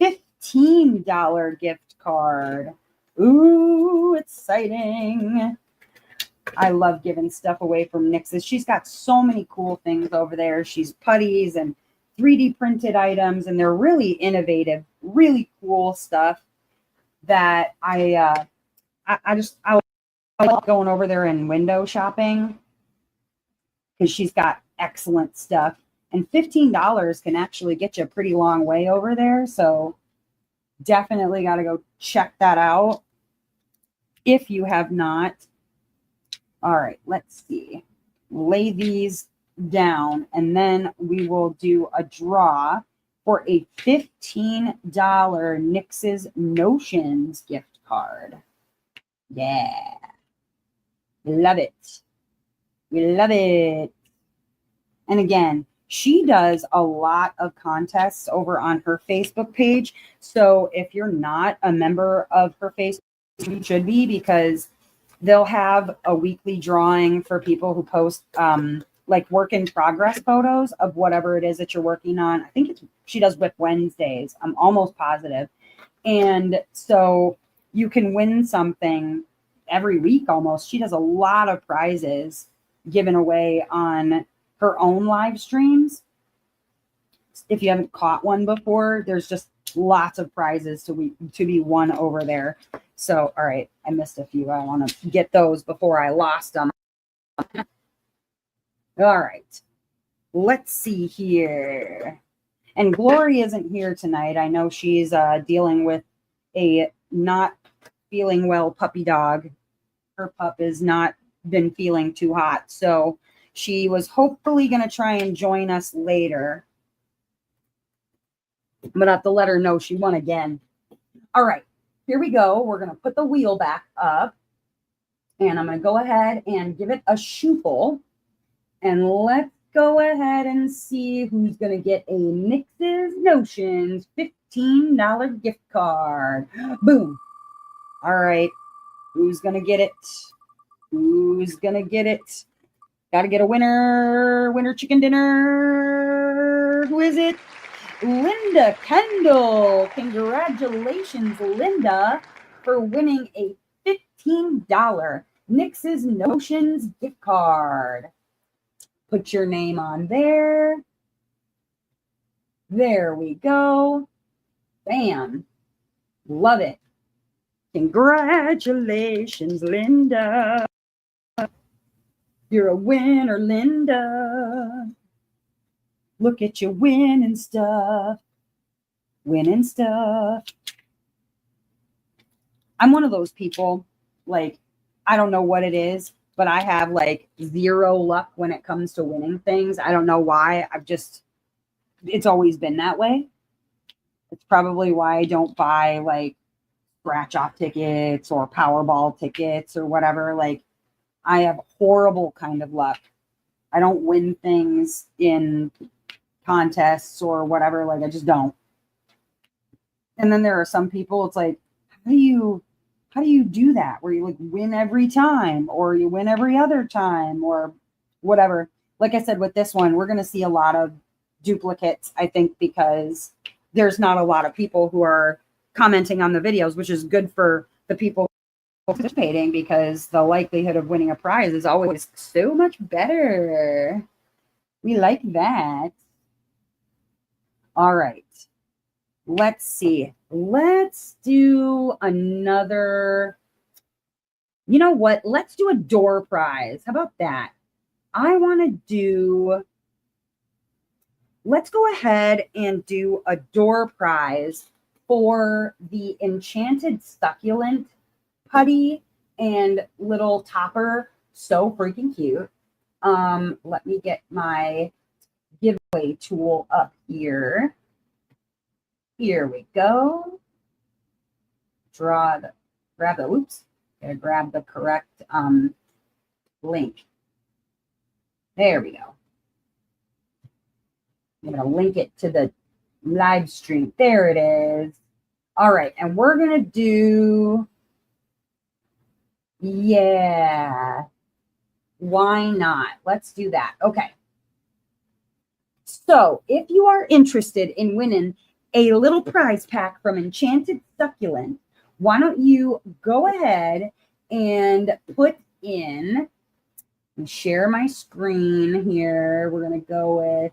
$15 gift card. Ooh, exciting. I love giving stuff away from Nix's. She's got so many cool things over there. She's putties and 3D printed items, and they're really innovative, really cool stuff that I like going over there and window shopping because she's got excellent stuff. And $15 can actually get you a pretty long way over there. So definitely got to go check that out if you have not. All right, let's see. Lay these down, and then we will do a draw for a $15 NYX's Notions gift card. Yeah. Love it. We love it. And again, she does a lot of contests over on her Facebook page. So if you're not a member of her Facebook, you should be, because they'll have a weekly drawing for people who post like work in progress photos of whatever it is that you're working on. I think she does Whip Wednesdays. I'm almost positive. And so you can win something every week almost. She does a lot of prizes given away on her own live streams. If you haven't caught one before, there's just lots of prizes to be won over there. So, all right, I missed a few. I want to get those before I lost them. All right, let's see here. And Glory isn't here tonight. I know she's dealing with a not feeling well puppy dog. Her pup has not been feeling too hot. So she was hopefully going to try and join us later. But I have to let her know she won again. All right, here we go. We're going to put the wheel back up. And I'm going to go ahead and give it a shuffle. And let's go ahead and see who's going to get a NYX's Notions $15 gift card. Boom. All right. Who's going to get it? Who's going to get it? Got to get a winner. Winner chicken dinner. Who is it? Linda Kendall. Congratulations, Linda, for winning a $15 NYX's Notions gift card. Put your name on there. There we go. Bam. Love it. Congratulations, Linda. You're a winner, Linda. Look at you winning stuff. Winning stuff. I'm one of those people, like, I don't know what it is, but I have like zero luck when it comes to winning things. I don't know why. It's always been that way. It's probably why I don't buy like scratch off tickets or Powerball tickets or whatever. Like, I have horrible kind of luck. I don't win things in contests or whatever. Like, I just don't. And then there are some people, it's like, how do you do that? Where you like win every time, or you win every other time, or whatever. Like I said, with this one, we're going to see a lot of duplicates, I think, because there's not a lot of people who are commenting on the videos, which is good for the people participating, because the likelihood of winning a prize is always so much better. We like that. All right. Let's see. Let's do another. You know what? Let's do a door prize. How about that? I want to do. Let's go ahead and do a door prize for the Enchanted Succulent putty and little topper. So freaking cute. Let me get my giveaway tool up here. Here we go. Grab the correct link. There we go. I'm going to link it to the live stream. There it is. All right. And we're going to do, yeah, why not? Let's do that. Okay. So if you are interested in winning a little prize pack from Enchanted Succulent, why don't you go ahead and put in, and share my screen here. We're going to go with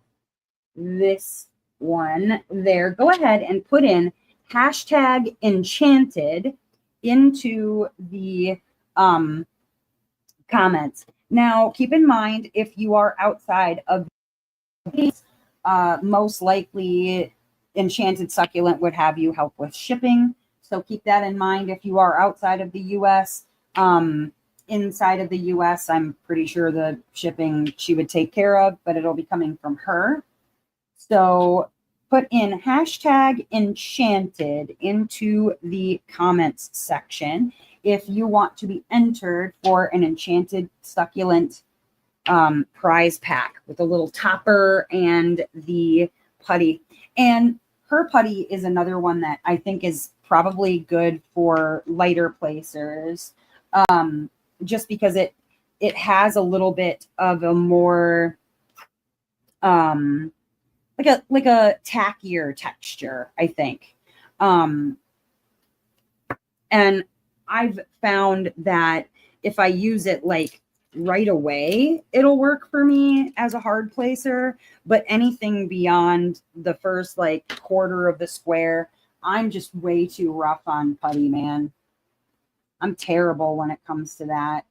this one there. Go ahead and put in hashtag Enchanted into the comments. Now, keep in mind, if you are outside of most likely Enchanted Succulent would have you help with shipping. So keep that in mind if you are outside of the US. inside of the US, I'm pretty sure the shipping she would take care of, but it'll be coming from her. So put in hashtag enchanted into the comments section if you want to be entered for an enchanted succulent prize pack with a little topper and the putty. And her putty is another one that I think is probably good for lighter placers, just because it has a little bit of a more like a tackier texture, I think. And I've found that if I use it like right away, it'll work for me as a hard placer, but anything beyond the first like quarter of the square, I'm just way too rough on putty, man. I'm terrible when it comes to that.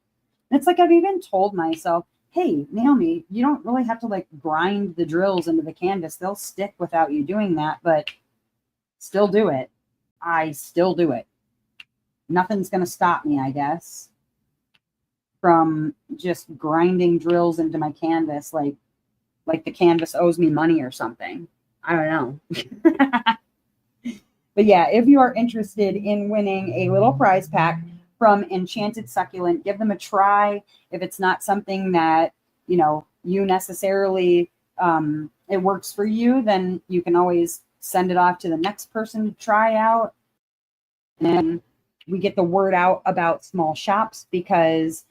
And it's like I've even told myself, hey, Naomi, you don't really have to like grind the drills into the canvas. They'll stick without you doing that, but still do it. I still do it. Nothing's going to stop me, I guess, from just grinding drills into my canvas like the canvas owes me money or something. I don't know. But yeah, if you are interested in winning a little prize pack from Enchanted Succulent, give them a try. If it's not something that, you necessarily, it works for you, then you can always send it off to the next person to try out. And we get the word out about small shops because,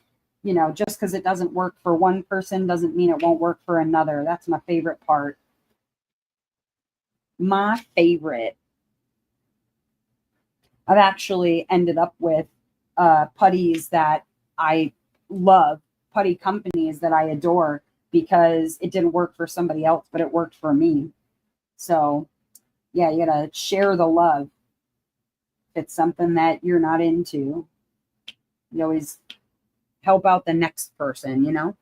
just because it doesn't work for one person doesn't mean it won't work for another. That's my favorite part. My favorite. I've actually ended up with putties that I love, putty companies that I adore, because it didn't work for somebody else, but it worked for me. So, yeah, you got to share the love. If it's something that you're not into, you always help out the next person,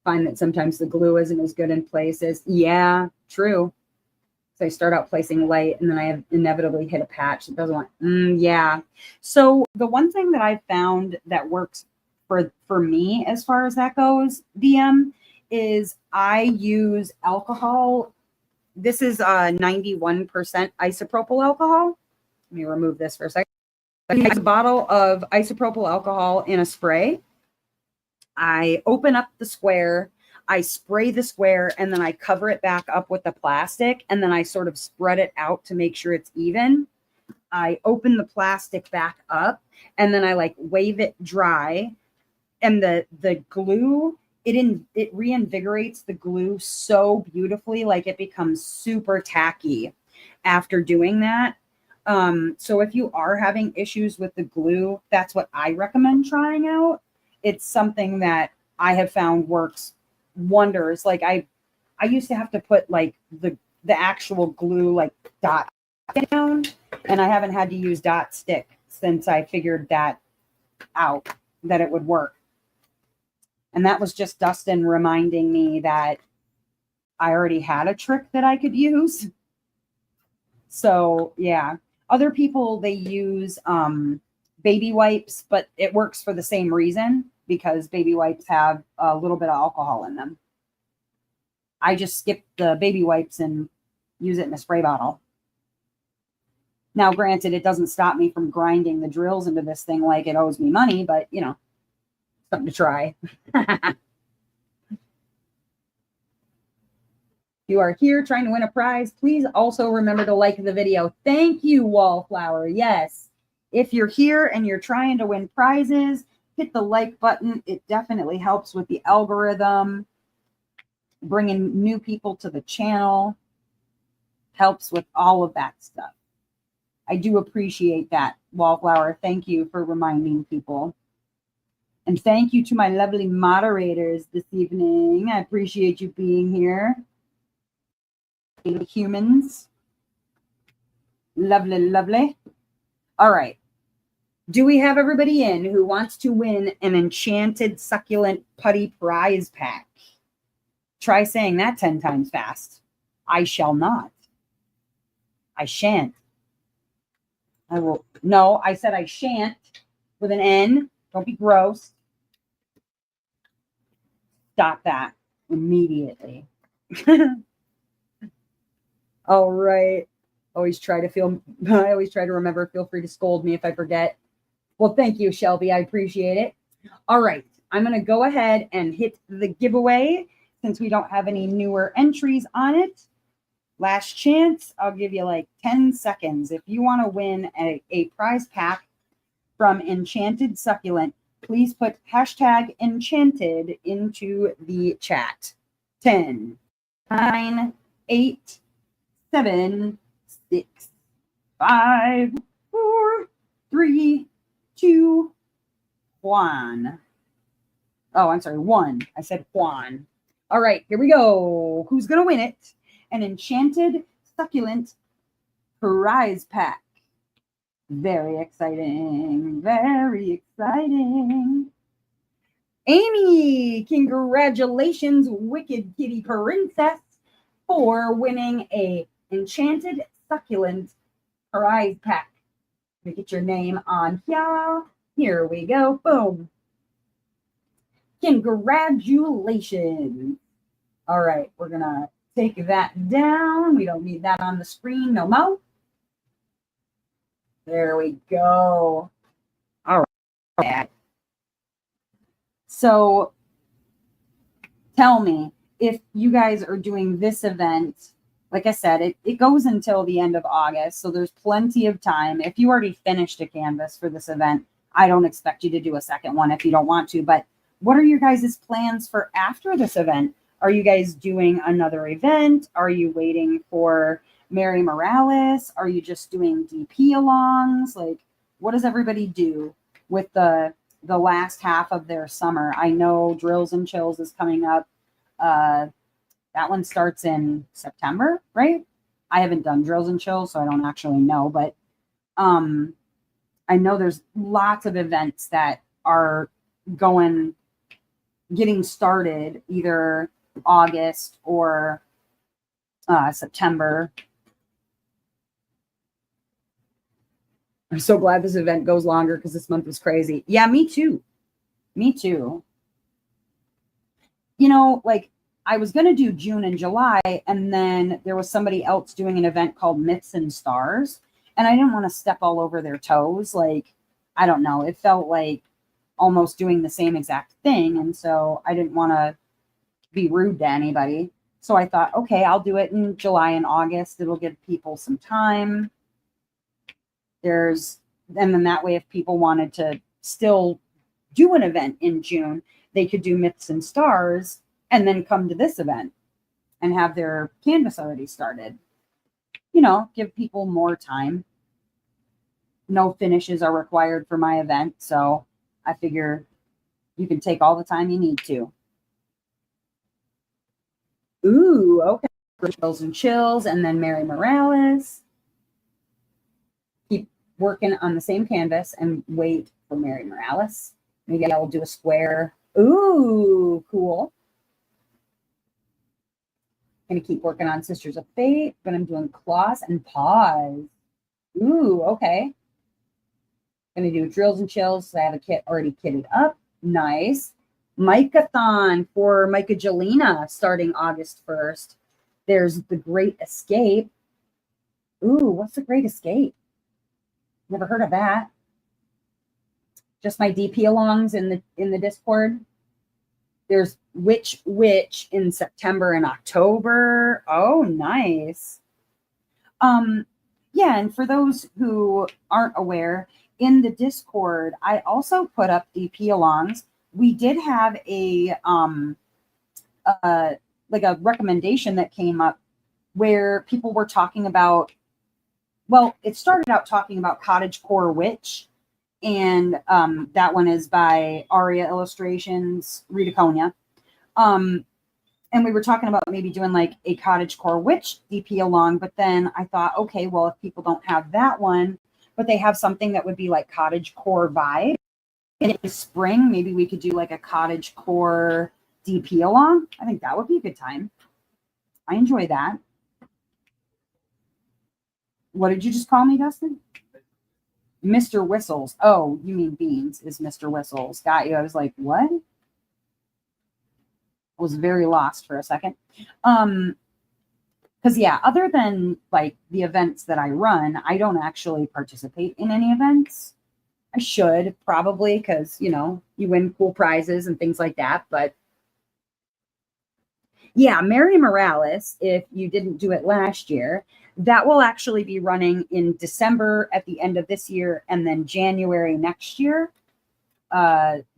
Find that sometimes the glue isn't as good in places. Yeah, true. So I start out placing light and then I have inevitably hit a patch that doesn't want, yeah. So the one thing that I've found that works for me as far as that goes, DM, is I use alcohol. This is 91% isopropyl alcohol. Let me remove this for a second. I use a bottle of isopropyl alcohol in a spray. I open up the square, I spray the square, and then I cover it back up with the plastic, and then I sort of spread it out to make sure it's even. I open the plastic back up, and then I like wave it dry, and the glue, it reinvigorates the glue so beautifully, like it becomes super tacky after doing that. So if you are having issues with the glue, that's what I recommend trying out. It's something that I have found works wonders. Like I used to have to put like the actual glue like dot down, and I haven't had to use dot stick since I figured that out, that it would work. And that was just Dustin reminding me that I already had a trick that I could use. So yeah, other people, they use baby wipes, but it works for the same reason, because baby wipes have a little bit of alcohol in them. I just skip the baby wipes and use it in a spray bottle. Now, granted, it doesn't stop me from grinding the drills into this thing like it owes me money, but, something to try. If you are here trying to win a prize, please also remember to like the video. Thank you, Wallflower. Yes. If you're here and you're trying to win prizes, hit the like button. It definitely helps with the algorithm, bringing new people to the channel, helps with all of that stuff. I do appreciate that, Wallflower. Thank you for reminding people. And thank you to my lovely moderators this evening. I appreciate you being here. Humans. Lovely, lovely. All right. Do we have everybody in who wants to win an Enchanted Succulent Putty Prize Pack? Try saying that 10 times fast. I shall not. I shan't. I will. No, I said I shan't with an N. Don't be gross. Stop that immediately. All right. I always try to remember, feel free to scold me if I forget. Well, thank you, Shelby. I appreciate it. All right. I'm going to go ahead and hit the giveaway since we don't have any newer entries on it. Last chance. I'll give you like 10 seconds. If you want to win a prize pack from Enchanted Succulent, please put hashtag Enchanted into the chat. 10, 9, 8, 7, 6, 5, 4, 3, 2, 1. Oh, I'm sorry, 1. I said Juan. All right, here we go. Who's going to win it? An Enchanted Succulent prize pack. Very exciting. Very exciting. Amy, congratulations, Wicked Kitty Princess, for winning a Enchanted Succulent prize pack. Let me get your name on here. Here we go. Boom. Congratulations. All right, we're going to take that down. We don't need that on the screen no more. There we go. All right. So tell me, if you guys are doing this event, like I said, it goes until the end of August, so there's plenty of time. If you already finished a canvas for this event, I don't expect you to do a second one if you don't want to, but what are your guys' plans for after this event? Are you guys doing another event? Are you waiting for Mary Morales? Are you just doing DP alongs? Like, what does everybody do with the last half of their summer? I know Drills and Chills is coming up. That one starts in September, right? I haven't done Drills and Chills, so I don't actually know, but I know there's lots of events that are getting started either August or September. I'm so glad this event goes longer because this month was crazy. Yeah, me too. Me too. You know, like I was going to do June and July, and then there was somebody else doing an event called Myths and Stars, and I didn't want to step all over their toes. Like, I don't know. It felt like almost doing the same exact thing, and so I didn't want to be rude to anybody. So I thought, okay, I'll do it in July and August. It'll give people some time. And then that way, if people wanted to still do an event in June, they could do Myths and Stars and then come to this event and have their canvas already started. You know, give people more time. No finishes are required for my event, so I figure you can take all the time you need to. Ooh, okay. Drills and Chills, and then Mary Morales. Keep working on the same canvas and wait for Mary Morales. Maybe I'll do a square. Ooh, cool. Gonna keep working on Sisters of Fate, but I'm doing Claws and Paws. Ooh, okay. Gonna do Drills and Chills. So I have a kit already kitted up. Nice. Mike-a-thon for Micah starting August 1st. There's the Great Escape. Ooh, what's the Great Escape? Never heard of that. Just my DP alongs in the Discord. There's Witch in September and October. Oh, nice. Yeah, and for those who aren't aware, in the Discord, I also put up DP alongs. We did have a recommendation that came up where people were talking about, well, it started out talking about Cottagecore Witch, and that one is by Aria Illustrations, Rita Konya. And we were talking about maybe doing like a Cottagecore Witch DP along, but then I thought, okay, well, if people don't have that one, but they have something that would be like Cottagecore vibe in the spring, maybe we could do like a Cottagecore DP along. I think that would be a good time. I enjoy that. What did you just call me, Dustin? Mr. Whistles. Oh, you mean Beans is Mr. Whistles. Got you. I was like, what? I was very lost for a second. Because yeah, other than like the events that I run, I don't actually participate in any events. I should probably, because you know, you win cool prizes and things like that. But yeah, Mary Morales, if you didn't do it last year, that will actually be running in December at the end of this year and then January next year.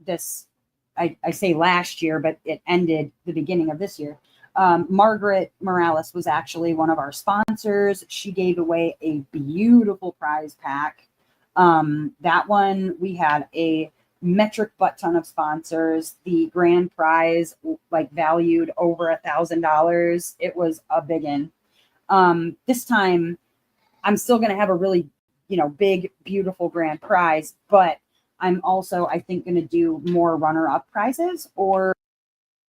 This, I say last year, but it ended the beginning of this year. Margaret Morales was actually one of our sponsors. She gave away a beautiful prize pack. That one, we had a metric butt ton of sponsors. The grand prize, like valued over $1,000. It was a big one. This time, I'm still going to have a really, you know, big, beautiful grand prize, but I'm also, I think, going to do more runner-up prizes or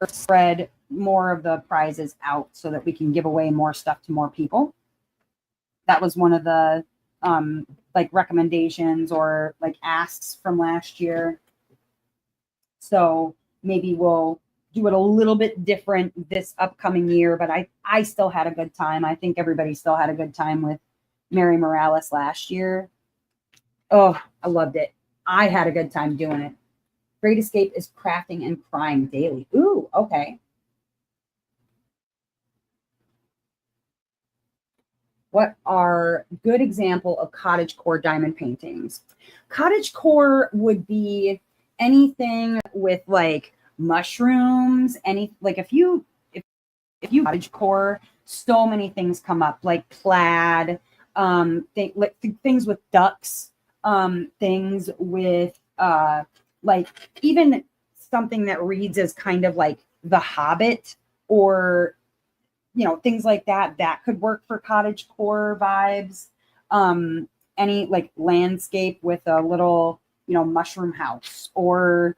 spread more of the prizes out so that we can give away more stuff to more people. That was one of the like recommendations or like asks from last year. So maybe we'll do it a little bit different this upcoming year, but I still had a good time. I think everybody still had a good time with Mary Morales last year. Oh, I loved it. I had a good time doing it. Great Escape is crafting and crying daily. Ooh, okay. What are good example of cottagecore diamond paintings? Cottagecore would be anything with like mushrooms, any like if you cottagecore, so many things come up like plaid, things with ducks, things with like even something that reads as kind of like The Hobbit or you know, things like that, that could work for cottagecore vibes. Any like landscape with a little, you know, mushroom house or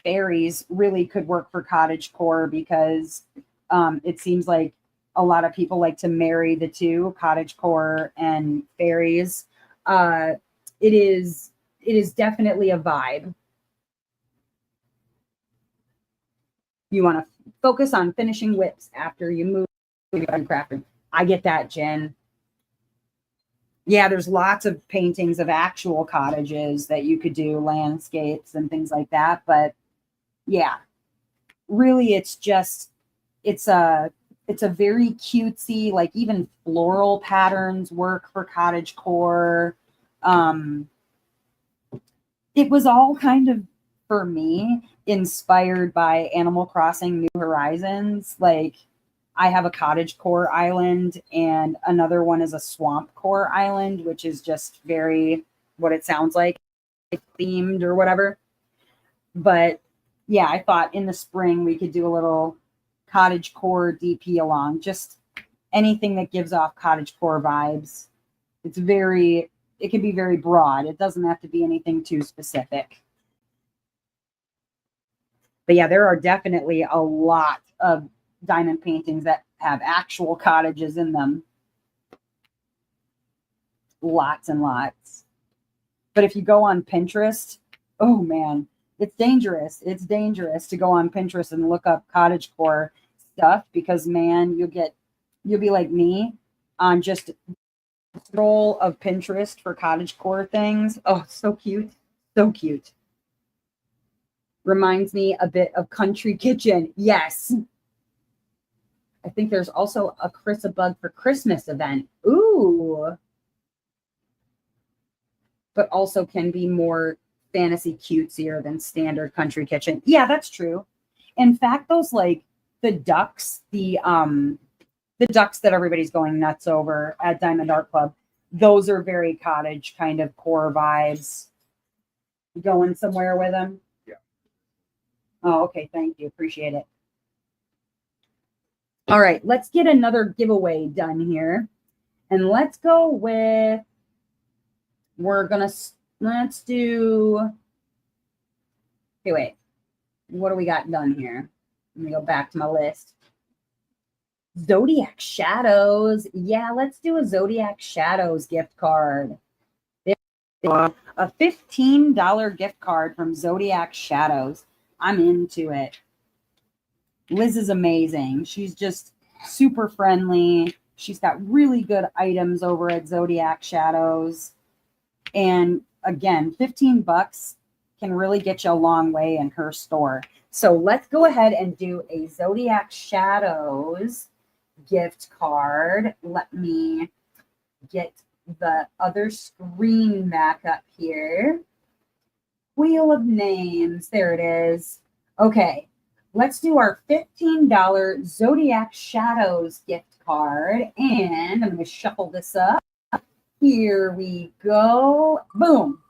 fairies really could work for cottagecore because it seems like a lot of people like to marry the two, cottagecore and fairies. It is definitely a vibe. You want to focus on finishing whips after you move on crafting. I get that, Jen. Yeah, there's lots of paintings of actual cottages that you could do, landscapes and things like that. But yeah, really, it's just it's a very cutesy, like even floral patterns work for cottagecore. It was all kind of for me inspired by Animal Crossing New Horizons. Like I have a cottagecore island and another one is a swamp core island, which is just very what it sounds like, themed or whatever. But yeah, I thought in the spring we could do a little cottagecore DP along, just anything that gives off cottagecore vibes. It can be very broad. It doesn't have to be anything too specific. But yeah, there are definitely a lot of diamond paintings that have actual cottages in them. Lots and lots. But if you go on Pinterest, oh man, it's dangerous. It's dangerous to go on Pinterest and look up cottagecore stuff because man, you'll be like me on just scroll of Pinterest for cottagecore things. Oh, so cute. So cute. Reminds me a bit of Country Kitchen. Yes. I think there's also a Chris a Bug for Christmas event. Ooh. But also can be more fantasy cutesier than standard Country Kitchen. Yeah, that's true. In fact, those like the ducks that everybody's going nuts over at Diamond Art Club, those are very cottage kind of core vibes. You going somewhere with them? Yeah. Oh, okay. Thank you. Appreciate it. All right. Let's get another giveaway done here. And let's go with, let's do, okay, wait. What do we got done here? Let me go back to my list. Zodiac Shadows. Yeah, let's do a Zodiac Shadows gift card. A $15 gift card from Zodiac Shadows. I'm into it. Liz is amazing. She's just super friendly. She's got really good items over at Zodiac Shadows. And again, 15 bucks can really get you a long way in her store. So let's go ahead and do a Zodiac Shadows gift card. Let me get the other screen back up here. Wheel of Names. There it is. Okay, let's do our $15 Zodiac Shadows gift card. And I'm going to shuffle this up. Here we go. Boom.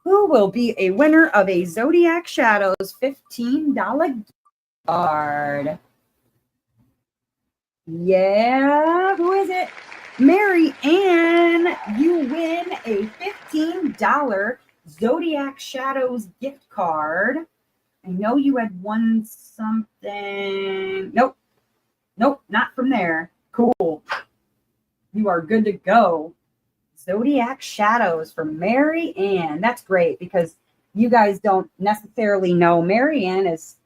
Who will be a winner of a Zodiac Shadows $15 gift card? Yeah, who is it? Mary Ann, you win a $15 Zodiac Shadows gift card. I know you had won something. Nope, not from there. Cool. You are good to go. Zodiac Shadows for Mary Ann. That's great because you guys don't necessarily know. Mary Ann is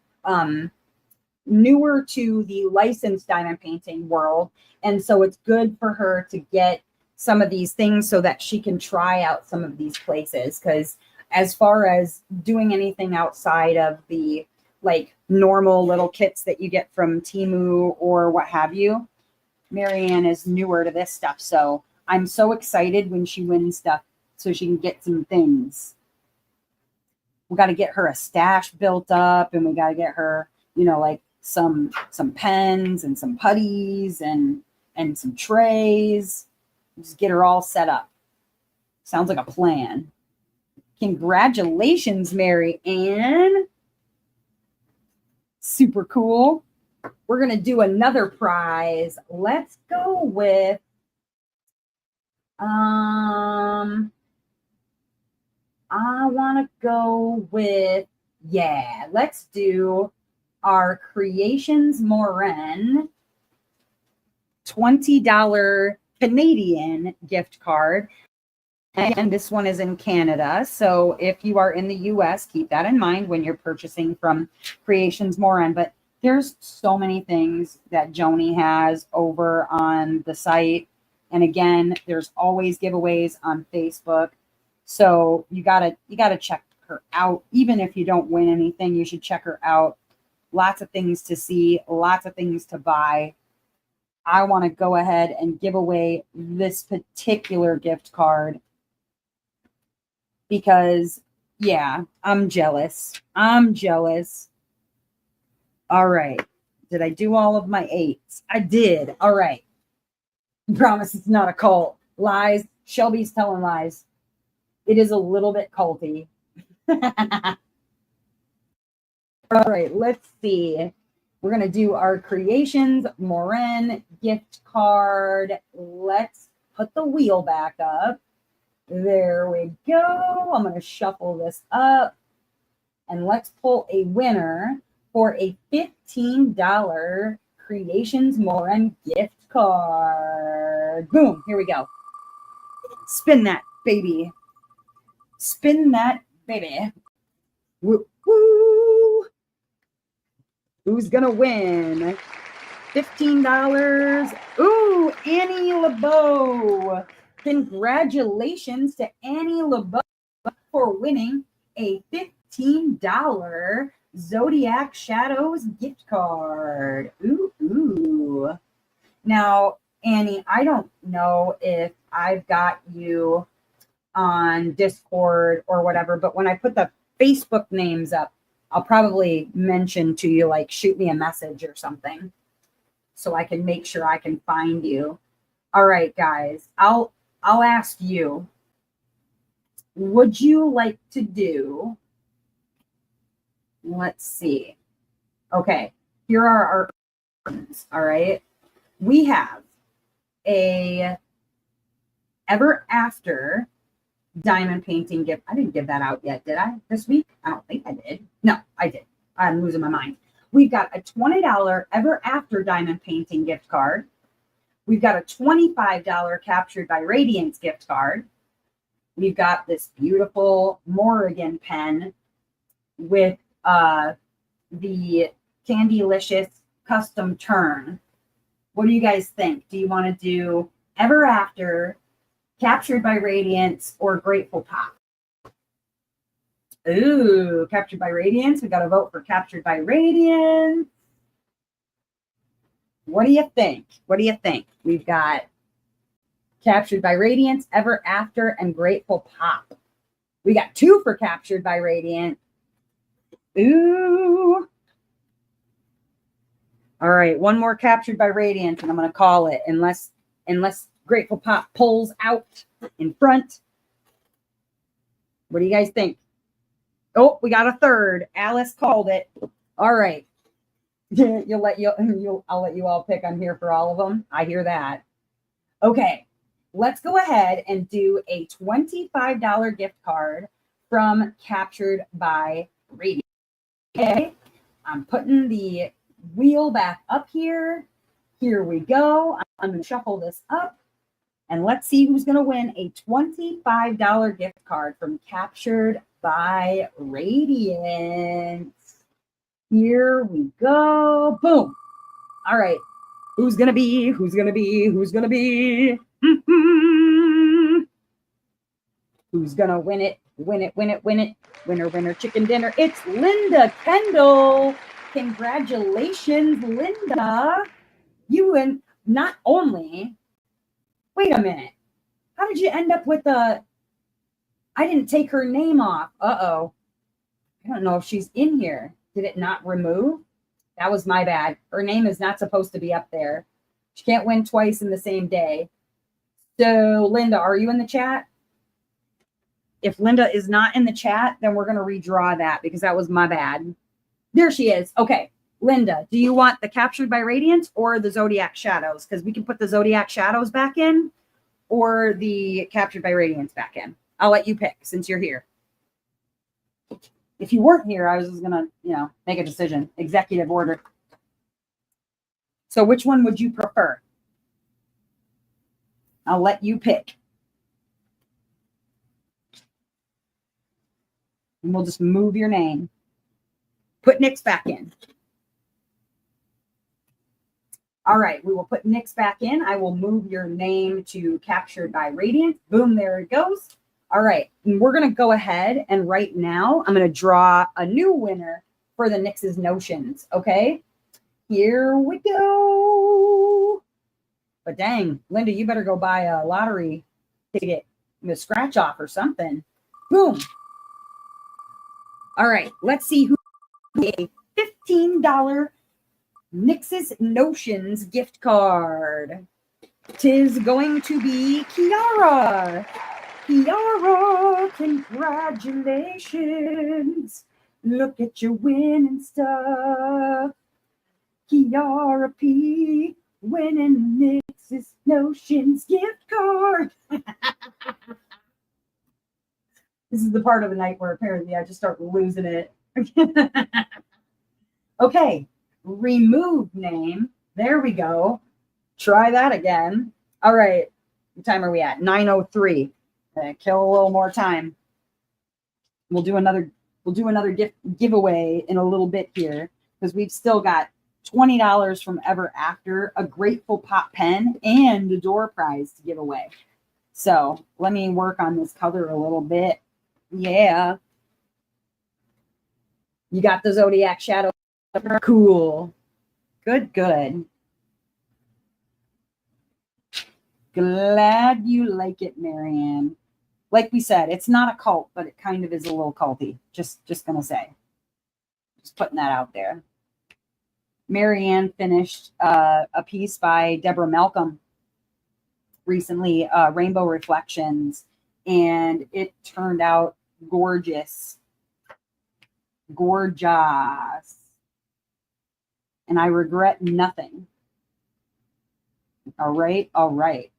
newer to the licensed diamond painting world. And so it's good for her to get some of these things so that she can try out some of these places. Because as far as doing anything outside of the like normal little kits that you get from Temu or what have you, Mary Ann is newer to this stuff. So I'm so excited when she wins stuff so she can get some things. We got to get her a stash built up, and we got to get her, you know, like some pens and some putties and some trays. Just get her all set up. Sounds like a plan. Congratulations, Mary Ann. Super cool. We're going to do another prize. Let's go with I want to go with, yeah, let's do our Creations Morin $20 Canadian gift card. And this one is in Canada. So if you are in the US, keep that in mind when you're purchasing from Creations Morin. But there's so many things that Joni has over on the site. And again, there's always giveaways on Facebook. So you gotta check her out. Even if you don't win anything, you should check her out. Lots of things to see, lots of things to buy. I want to go ahead and give away this particular gift card because, yeah, I'm jealous. I'm jealous. All right. Did I do all of my 8s? I did. All right. Promise it's not a cult. Lies. Shelby's telling lies. It is a little bit culty. All right, let's see. We're going to do our Creations Morin gift card. Let's put the wheel back up. There we go. I'm going to shuffle this up. And let's pull a winner for a $15 Creations Morin gift card. Boom. Here we go. Spin that baby. Spin that baby. Woo, woo. Who's going to win? $15. Ooh, Annie LeBeau. Congratulations to Annie LeBeau for winning a $15 Zodiac Shadows gift card. Ooh. Now, Annie, I don't know if I've got you on Discord or whatever, but when I put the Facebook names up, I'll probably mention to you, like, shoot me a message or something so I can make sure I can find you. All right, guys, I'll ask you, would you like to do, let's see. Okay, here are our options, all right? We have a Ever After diamond painting gift. I didn't give that out yet, did I? This week? I don't think I did. No, I did. I'm losing my mind. We've got a $20 Ever After diamond painting gift card. We've got a $25 Captured by Radiance gift card. We've got this beautiful Morin pen with the Candylicious custom turn. What do you guys think? Do you want to do Ever After, Captured by Radiance, or Grateful Pop? Ooh, Captured by Radiance. We got to vote for Captured by Radiance. What do you think? What do you think? We've got Captured by Radiance, Ever After, and Grateful Pop. We got 2 for Captured by Radiance. Ooh. All right, one more Captured by Radiance, and I'm going to call it, unless Grateful Pop pulls out in front. What do you guys think? Oh, we got a third. Alice called it. All right. I'll let you all pick. I'm here for all of them. I hear that. Okay. Let's go ahead and do a $25 gift card from Captured by Radiance. Okay. I'm putting the wheel back up here. Here we go. I'm going to shuffle this up. And let's see who's going to win a $25 gift card from Captured by Radiance. Here we go. Boom. All right. Who's going to be? Who's going to be? Who's going to be? Who's going to win it? Win it, win it, win it. Winner, winner, chicken dinner. It's Linda Kendall. Congratulations, Linda. You win. Not only... Wait a minute. How did you end up with I didn't take her name off. Uh-oh. I don't know if she's in here. Did it not remove? That was my bad. Her name is not supposed to be up there. She can't win twice in the same day. So, Linda, are you in the chat? If Linda is not in the chat, then we're going to redraw that because that was my bad. There she is. Okay. Linda, do you want the Captured by Radiance or the Zodiac Shadows? Because we can put the Zodiac Shadows back in or the Captured by Radiance back in. I'll let you pick since you're here. If you weren't here, I was just going to, make a decision. Executive order. So which one would you prefer? I'll let you pick. And we'll just move your name. Put Nyx back in. All right, we will put Nyx back in. I will move your name to Captured by Radiance. Boom, there it goes. All right, and we're going to go ahead and right now, I'm going to draw a new winner for the Nyx's Notions, okay? Here we go. But dang, Linda, you better go buy a lottery ticket, a scratch off or something. Boom. All right, let's see who a $15 Nyx's Notions gift card. 'Tis going to be Kiara. Kiara, congratulations. Look at your winning stuff. Kiara P. winning Nyx's Notions gift card. This is the part of the night where apparently I just start losing it. Okay. Remove name. There we go. Try that again. All right. What time are we at? 9:03. Kill a little more time. We'll do another giveaway in a little bit here because we've still got $20 from Ever After, a Grateful Pop pen, and a door prize to give away. So let me work on this color a little bit. Yeah. You got the Zodiac Shadow. Cool. Good, good. Glad you like it, Marianne. Like we said, it's not a cult, but it kind of is a little culty. Just gonna say. Just putting that out there. Marianne finished a piece by Deborah Malcolm recently, Rainbow Reflections, and it turned out gorgeous. Gorgeous. And I regret nothing. All right. All right.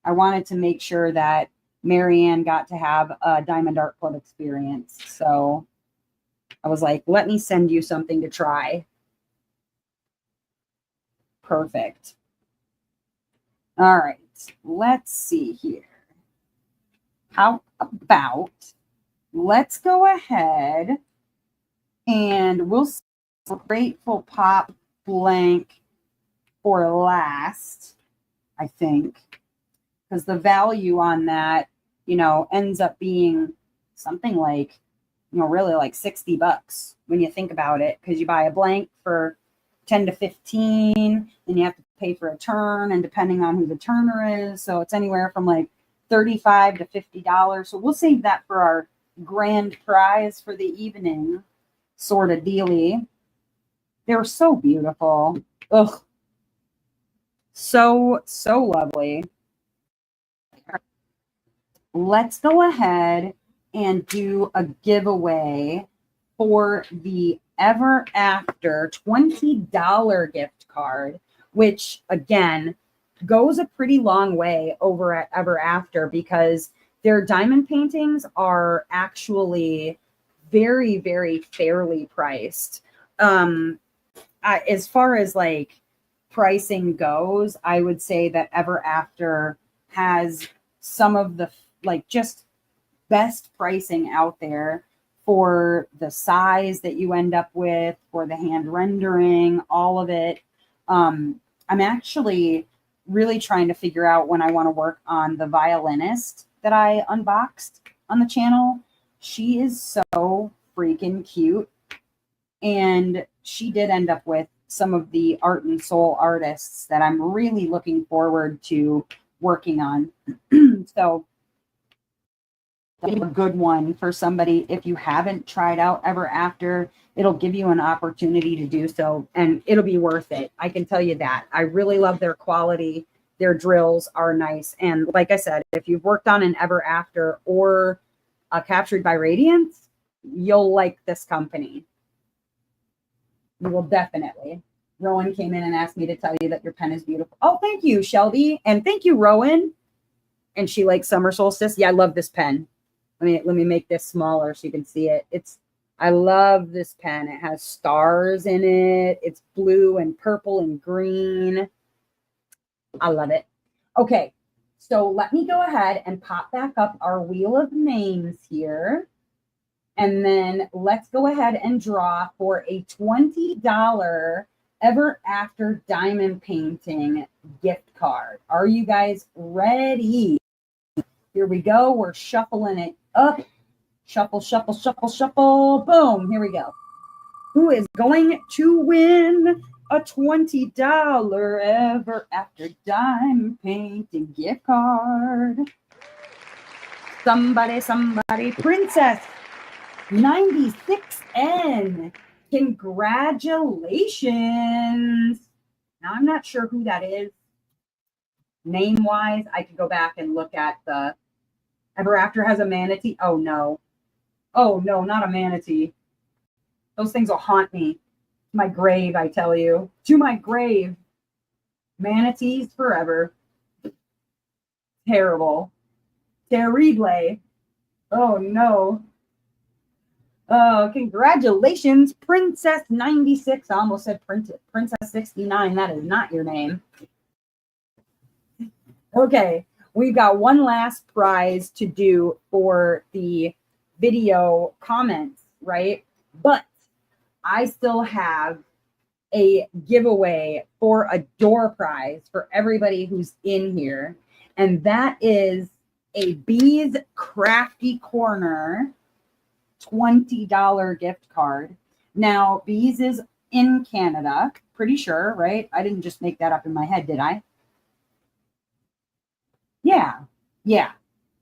I wanted to make sure that Marianne got to have a Diamond Art Club experience. So I was like, let me send you something to try. Perfect. All right. let's see here. How about let's go ahead and we'll see Grateful Pop blank for last, I think, because the value on that, you know, ends up being something like, you know, really like $60 when you think about it, because you buy a blank for 10 to 15, then you have to pay for a turn, and depending on who the turner is, so it's anywhere from like $35 to $50. So we'll save that for our grand prize for the evening sort of dealy. They're so beautiful. Ugh. So lovely. Let's go ahead and do a giveaway for the Ever After $20 gift card, which again goes a pretty long way over at Ever After because their diamond paintings are actually very, very fairly priced. As far as like pricing goes, I would say that Ever After has some of the like just best pricing out there for the size that you end up with, for the hand rendering, all of it. I'm actually really trying to figure out when I want to work on the violinist that I unboxed on the channel. She is so freaking cute. And she did end up with some of the art and soul artists that I'm really looking forward to working on. So a good one for somebody. If you haven't tried out Ever After, it'll give you an opportunity to do so, and it'll be worth it. I can tell you that. I really love their quality. Their drills are nice. And like I said, if you've worked on an Ever After or Captured by Radiance, you'll like this company. You will definitely. Rowan came in and asked me to tell you that your pen is beautiful. Oh, thank you, Shelby. And thank you, Rowan. And she likes Summer Solstice. Yeah, I love this pen. Let me make this smaller so you can see it. I love this pen. It has stars in it. It's blue and purple and green. I love it. Okay, so let me go ahead and pop back up our wheel of names here. And then let's go ahead and draw for a $20 Ever After diamond painting gift card. Are you guys ready? Here we go. We're shuffling it up. Shuffle, shuffle, shuffle, shuffle. Boom. Here we go. Who is going to win a $20 Ever After diamond painting gift card? Somebody. Princess 96N. Congratulations. Now, I'm not sure who that is. Name-wise, I could go back and look at the Ever After has a manatee. Oh, no. Oh, no, not a manatee. Those things will haunt me. To my grave, I tell you. To my grave. Manatees forever. Terrible. Terrible. Oh, no. Oh, congratulations, Princess 96. I almost said Princess 69. That is not your name. Okay, we've got one last prize to do for the video comments, right? But I still have a giveaway for a door prize for everybody who's in here. And that is a Bees Crafty Corner $20 gift card. Now, Bees is in Canada, pretty sure, right? I didn't just make that up in my head, did I? Yeah.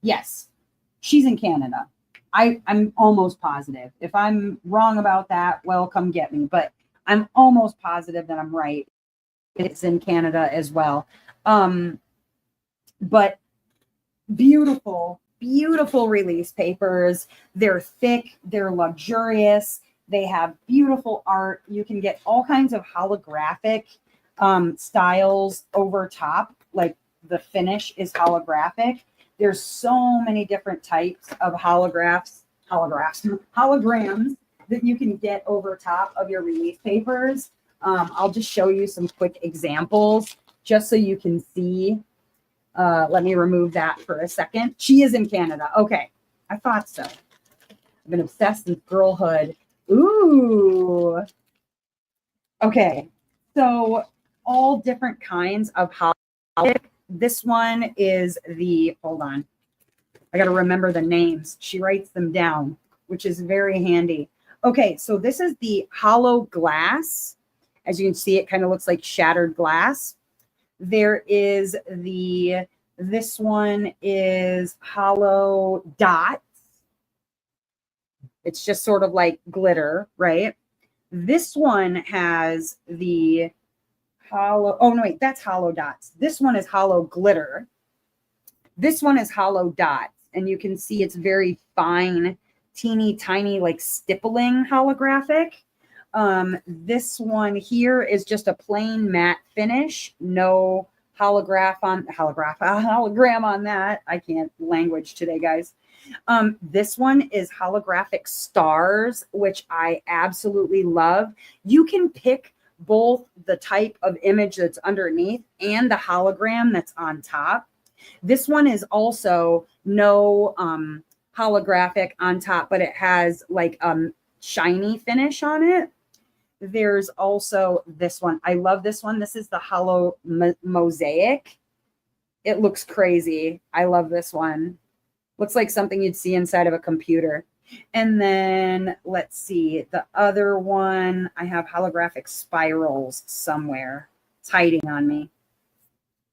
Yes. She's in Canada. I'm almost positive. If I'm wrong about that, well, come get me. But I'm almost positive that I'm right. It's in Canada as well. But beautiful release papers. They're thick, they're luxurious, they have beautiful art. You can get all kinds of holographic styles over top, like the finish is holographic. There's so many different types of holograms that you can get over top of your release papers. I'll just show you some quick examples just so you can see Let me remove that for a second. She is in Canada. Okay. I thought so. I've been obsessed with girlhood. Ooh. Okay. So all different kinds of holiday. This one is the, hold on. I got to remember the names. She writes them down, which is very handy. Okay. So this is the hollow glass. As you can see, it kind of looks like shattered glass. There is this one is hollow dots. It's just sort of like glitter, right? This one has the hollow, oh no, wait, that's hollow dots. This one is hollow glitter. This one is hollow dots. And you can see it's very fine, teeny tiny, like stippling holographic. This one here is just a plain matte finish, no hologram on that. I can't language today, guys. This one is holographic stars, which I absolutely love. You can pick both the type of image that's underneath and the hologram that's on top. This one is also no holographic on top, but it has like shiny finish on it. There's also this one. I love this one. This is the hollow mosaic. It looks crazy. I love this one. Looks like something you'd see inside of a computer. And then let's see. The other one, I have holographic spirals somewhere. It's hiding on me.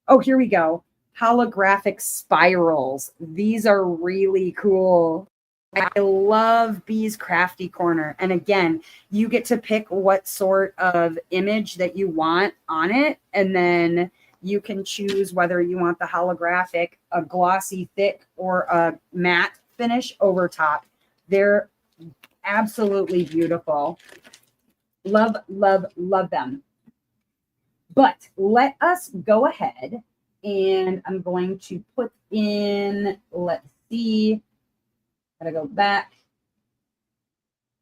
Oh, here we go. Holographic spirals. These are really cool. I love Bee's Crafty Corner. And again, you get to pick what sort of image that you want on it. And then you can choose whether you want the holographic, a glossy, thick, or a matte finish over top. They're absolutely beautiful. Love, love, love them. But let us go ahead and I'm going to put in, let's see. Gotta go back.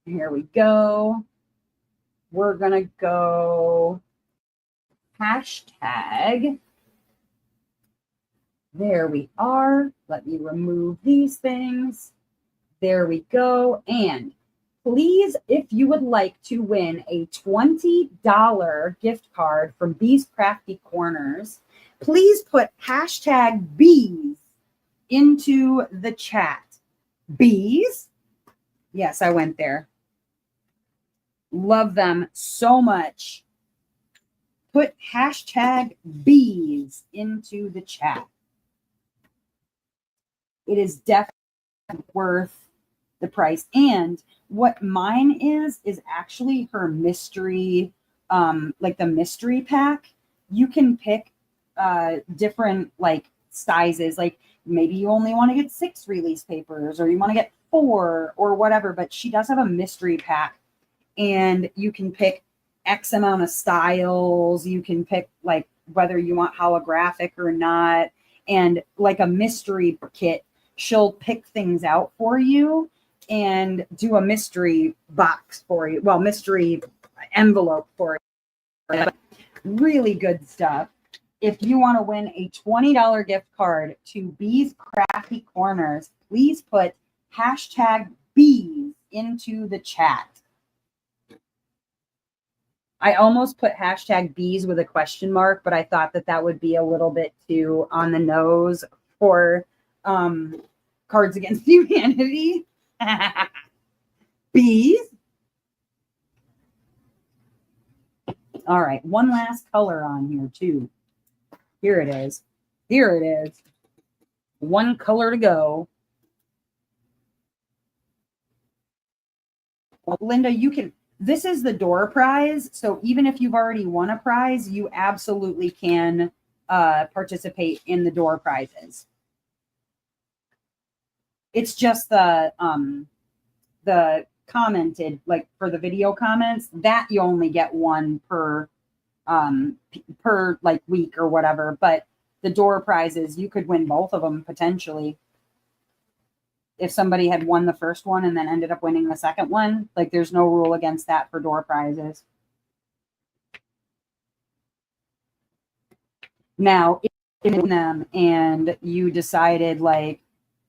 Here we go. We're gonna go hashtag. There we are. Let me remove these things. There we go. And please, if you would like to win a $20 gift card from Bee's Crafty Corners, please put hashtag bees into the chat. Bees? Yes, I went there. Love them so much. Put hashtag bees into the chat. It is definitely worth the price. And what mine is actually her mystery, like the mystery pack. You can pick different like sizes, like maybe you only want to get 6 release papers or you want to get 4 or whatever, but she does have a mystery pack and you can pick X amount of styles. You can pick like whether you want holographic or not. And like a mystery kit, she'll pick things out for you and do a mystery box for you. Well, mystery envelope for you. Really good stuff. If you want to win a $20 gift card to Bee's Crafty Corners, please put hashtag bees into the chat. I almost put hashtag bees with a question mark, but I thought that that would be a little bit too on the nose for Cards Against Humanity. Bees. All right, one last color on here too. Here it is. Here it is. One color to go. Well, Linda, you can, this is the door prize. So even if you've already won a prize, you absolutely can participate in the door prizes. It's just the commented, like for the video comments, that you only get one per like week or whatever. But the door prizes, you could win both of them potentially. If somebody had won the first one and then ended up winning the second one, like there's no rule against that for door prizes. Now, in them and you decided like,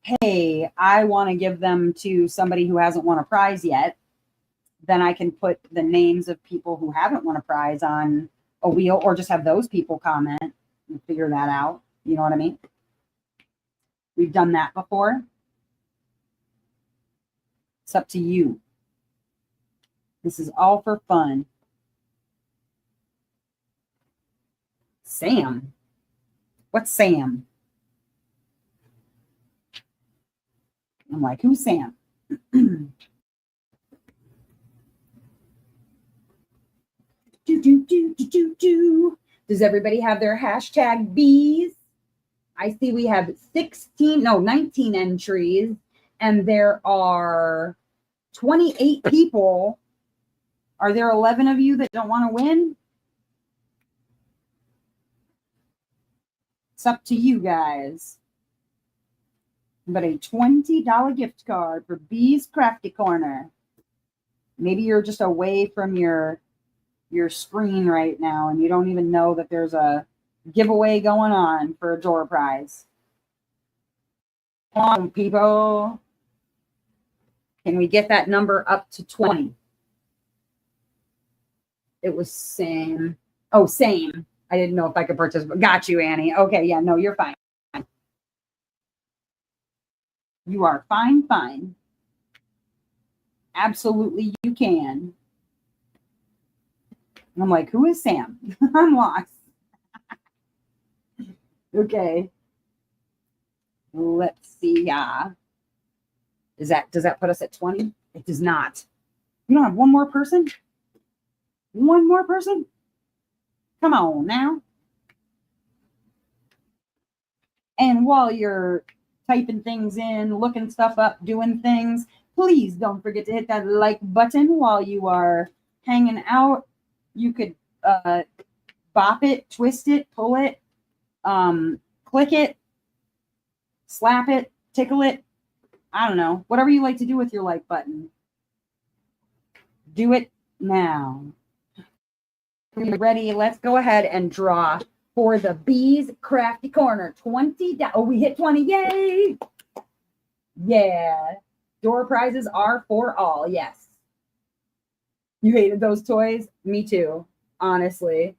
hey, I want to give them to somebody who hasn't won a prize yet, then I can put the names of people who haven't won a prize on a wheel, or just have those people comment and figure that out. You know what I mean? We've done that before. It's up to you. This is all for fun. Sam. What's Sam? I'm like, who's Sam? Does everybody have their hashtag bees? I see we have 19 entries, and there are 28 people. Are there 11 of you that don't want to win? It's up to you guys. But a $20 gift card for Bee's Crafty Corner. Maybe you're just away from your screen right now and you don't even know that there's a giveaway going on for a door prize. Come on, people. Can we get that number up to 20? It was same. Oh, same. I didn't know if I could purchase. Got you, Annie. Okay, yeah, no, you're fine. You are fine, fine. Absolutely, you can. I'm like, who is Sam? I'm lost. Okay. Let's see. Yeah. Does that put us at 20? It does not. You don't have one more person? One more person? Come on now. And while you're typing things in, looking stuff up, doing things, please don't forget to hit that like button while you are hanging out. You could bop it, twist it, pull it, click it, slap it, tickle it. I don't know. Whatever you like to do with your like button. Do it now. Ready? Let's go ahead and draw for the Bees Crafty Corner. 20. Oh, we hit 20. Yay! Yeah. Door prizes are for all. Yes. You hated those toys? Me too, honestly.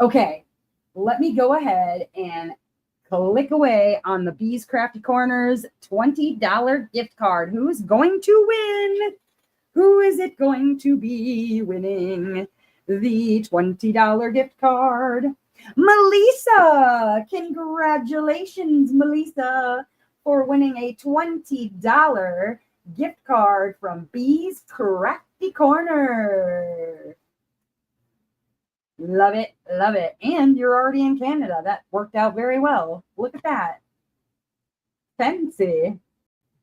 Okay. Let me go ahead and click away on the Bees Crafty Corner's $20 gift card. Who's going to win? Who is it going to be winning the $20 gift card? Melissa! Congratulations, Melissa, for winning a $20 gift card from Bees Crafty Corner. Love it, love it. And you're already in Canada. That worked out very well. Look at that. Fancy.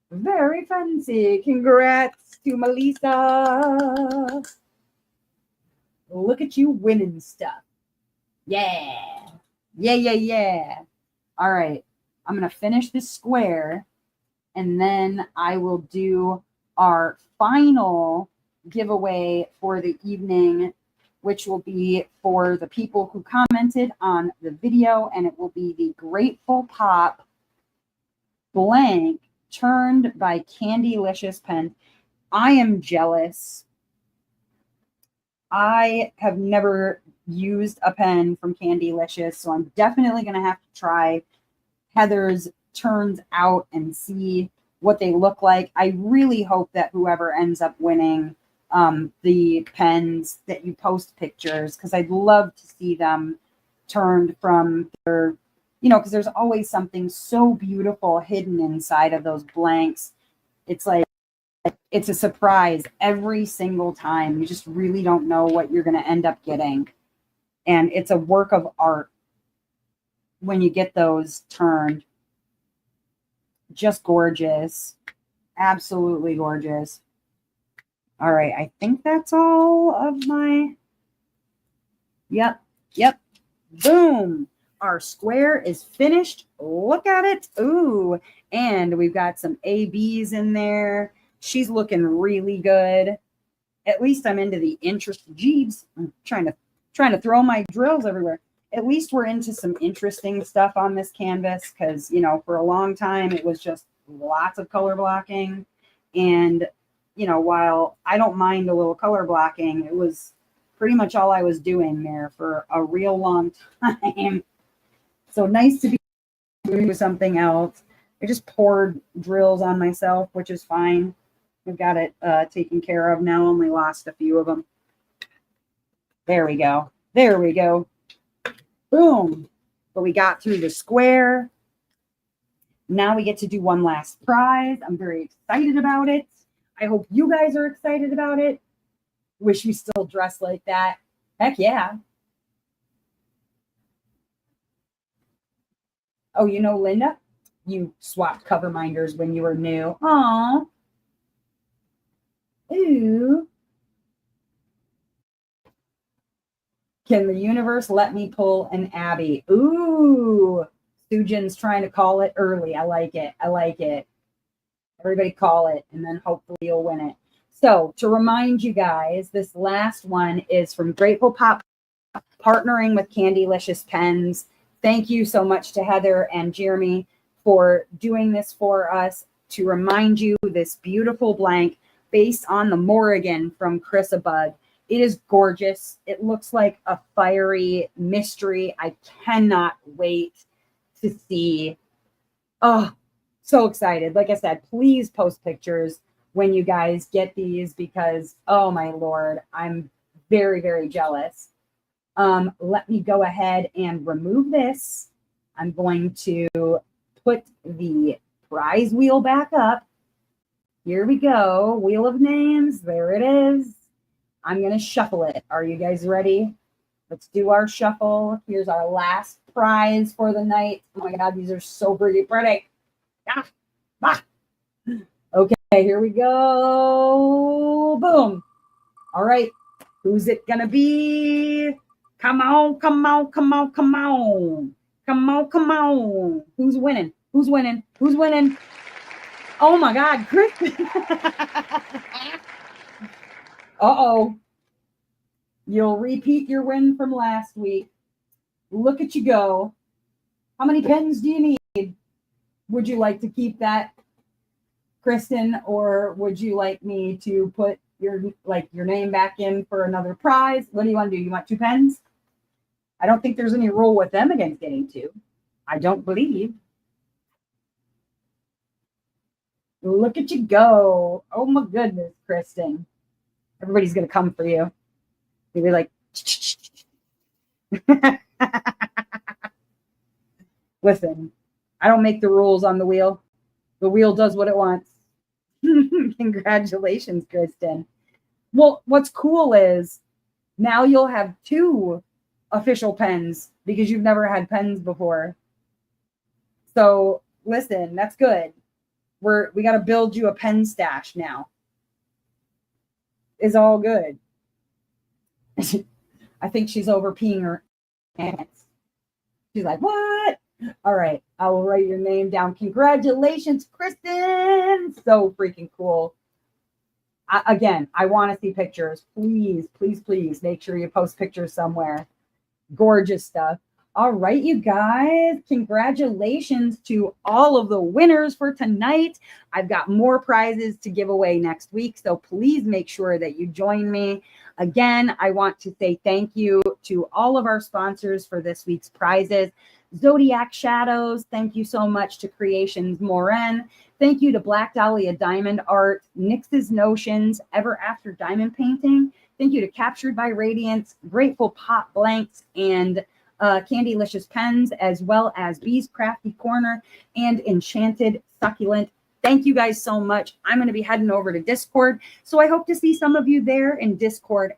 Very fancy. Congrats to Melissa. Look at you winning stuff. Yeah. Yeah, yeah, yeah. All right. I'm going to finish this square, and then I will do our final giveaway for the evening, which will be for the people who commented on the video, and it will be the Grateful Pop blank turned by Candylicious Pens. I am jealous. I have never used a pen from Candylicious, so I'm definitely going to have to try Heather's turns out and see what they look like. I really hope that whoever ends up winning the pens, that you post pictures, because I'd love to see them turned from their, because there's always something so beautiful hidden inside of those blanks. It's like, it's a surprise every single time. You just really don't know what you're going to end up getting. And it's a work of art when you get those turned. Just gorgeous. Absolutely gorgeous. All right. I think that's all of my... Yep. Boom. Our square is finished. Look at it. Ooh. And we've got some ABs in there. She's looking really good. At least I'm into the interest. Jeebs. I'm trying to throw my drills everywhere. at least we're into some interesting stuff on this canvas because, you know, for a long time it was just lots of color blocking. And, you know, while I don't mind a little color blocking, it was pretty much all I was doing there for a real long time. So nice to be doing something else. I just poured drills on myself, which is fine. We've got it taken care of now. Only lost a few of them. There we go. There we go. Boom. But we got through the square. Now we get to do one last prize. I'm very excited about it. I hope you guys are excited about it. Wish we still dressed like that. Heck yeah. Oh, you know, Linda, you swapped cover minders when you were new. Aw. Ooh. Can the universe let me pull an Abby? Ooh. Sujin's trying to call it early. I like it. I like it. Everybody call it, and then hopefully you'll win it. So to remind you guys, this last one is from Grateful Pop, partnering with Candylicious Pens. Thank you so much to Heather and Jeremy for doing this for us. To remind you, this beautiful blank based on the Morin from Chris Abud. It is gorgeous. It looks like a fiery mystery. I cannot wait to see. Oh, so excited. Like I said, please post pictures when you guys get these because, oh my Lord, I'm very, very jealous. Let me go ahead and remove this. I'm going to put the prize wheel back up. Here we go. Wheel of names. There it is. I'm going to shuffle it. Are you guys ready? Let's do our shuffle. Here's our last prize for the night. Oh my God, these are so pretty. Ah, ah. Okay, here we go. Boom. All right. Who's it going to be? Come on, come on, come on, come on. Come on, come on. Who's winning? Who's winning? Who's winning? Oh my God, Kristen. Uh-oh. You'll repeat your win from last week. Look at you go. How many pens do you need? Would you like to keep that, Kristen, or would you like me to put your name back in for another prize? What do you want to do? You want 2 pens? I don't think there's any rule with them against getting 2. I don't believe. Look at you go. Oh my goodness, Kristen. Everybody's going to come for you. Maybe like, listen, I don't make the rules on the wheel. The wheel does what it wants. Congratulations, Kristen. Well, what's cool is now you'll have 2 official pens because you've never had pens before. So listen, that's good. We got to build you a pen stash now. It's all good. I think she's over peeing her pants. She's like, what? All right, I will write your name down. Congratulations, Kristen. So freaking cool. Again, I want to see pictures. Please, please, please make sure you post pictures somewhere. Gorgeous stuff. All right, you guys, congratulations to all of the winners for tonight. I've got more prizes to give away next week, so please make sure that you join me. Again, I want to say thank you to all of our sponsors for this week's prizes. Zodiac Shadows, thank you so much to Creations Morin. Thank you to Black Dahlia Diamond Art, Nix's Notions, Ever After Diamond Painting. Thank you to Captured by Radiance, Grateful Pop Blanks, and Candylicious Pens, as well as Bee's Crafty Corner and Enchanted Succulent. Thank you guys so much. I'm going to be heading over to Discord, so I hope to see some of you there in Discord.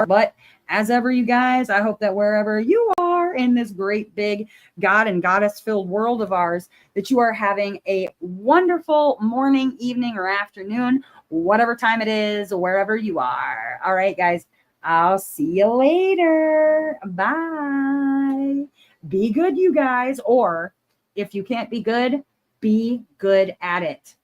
But as ever, you guys, I hope that wherever you are in this great big God and Goddess filled world of ours, that you are having a wonderful morning, evening, or afternoon, whatever time it is, wherever you are. All right, guys. I'll see you later. Bye. Be good, you guys. Or if you can't be good at it.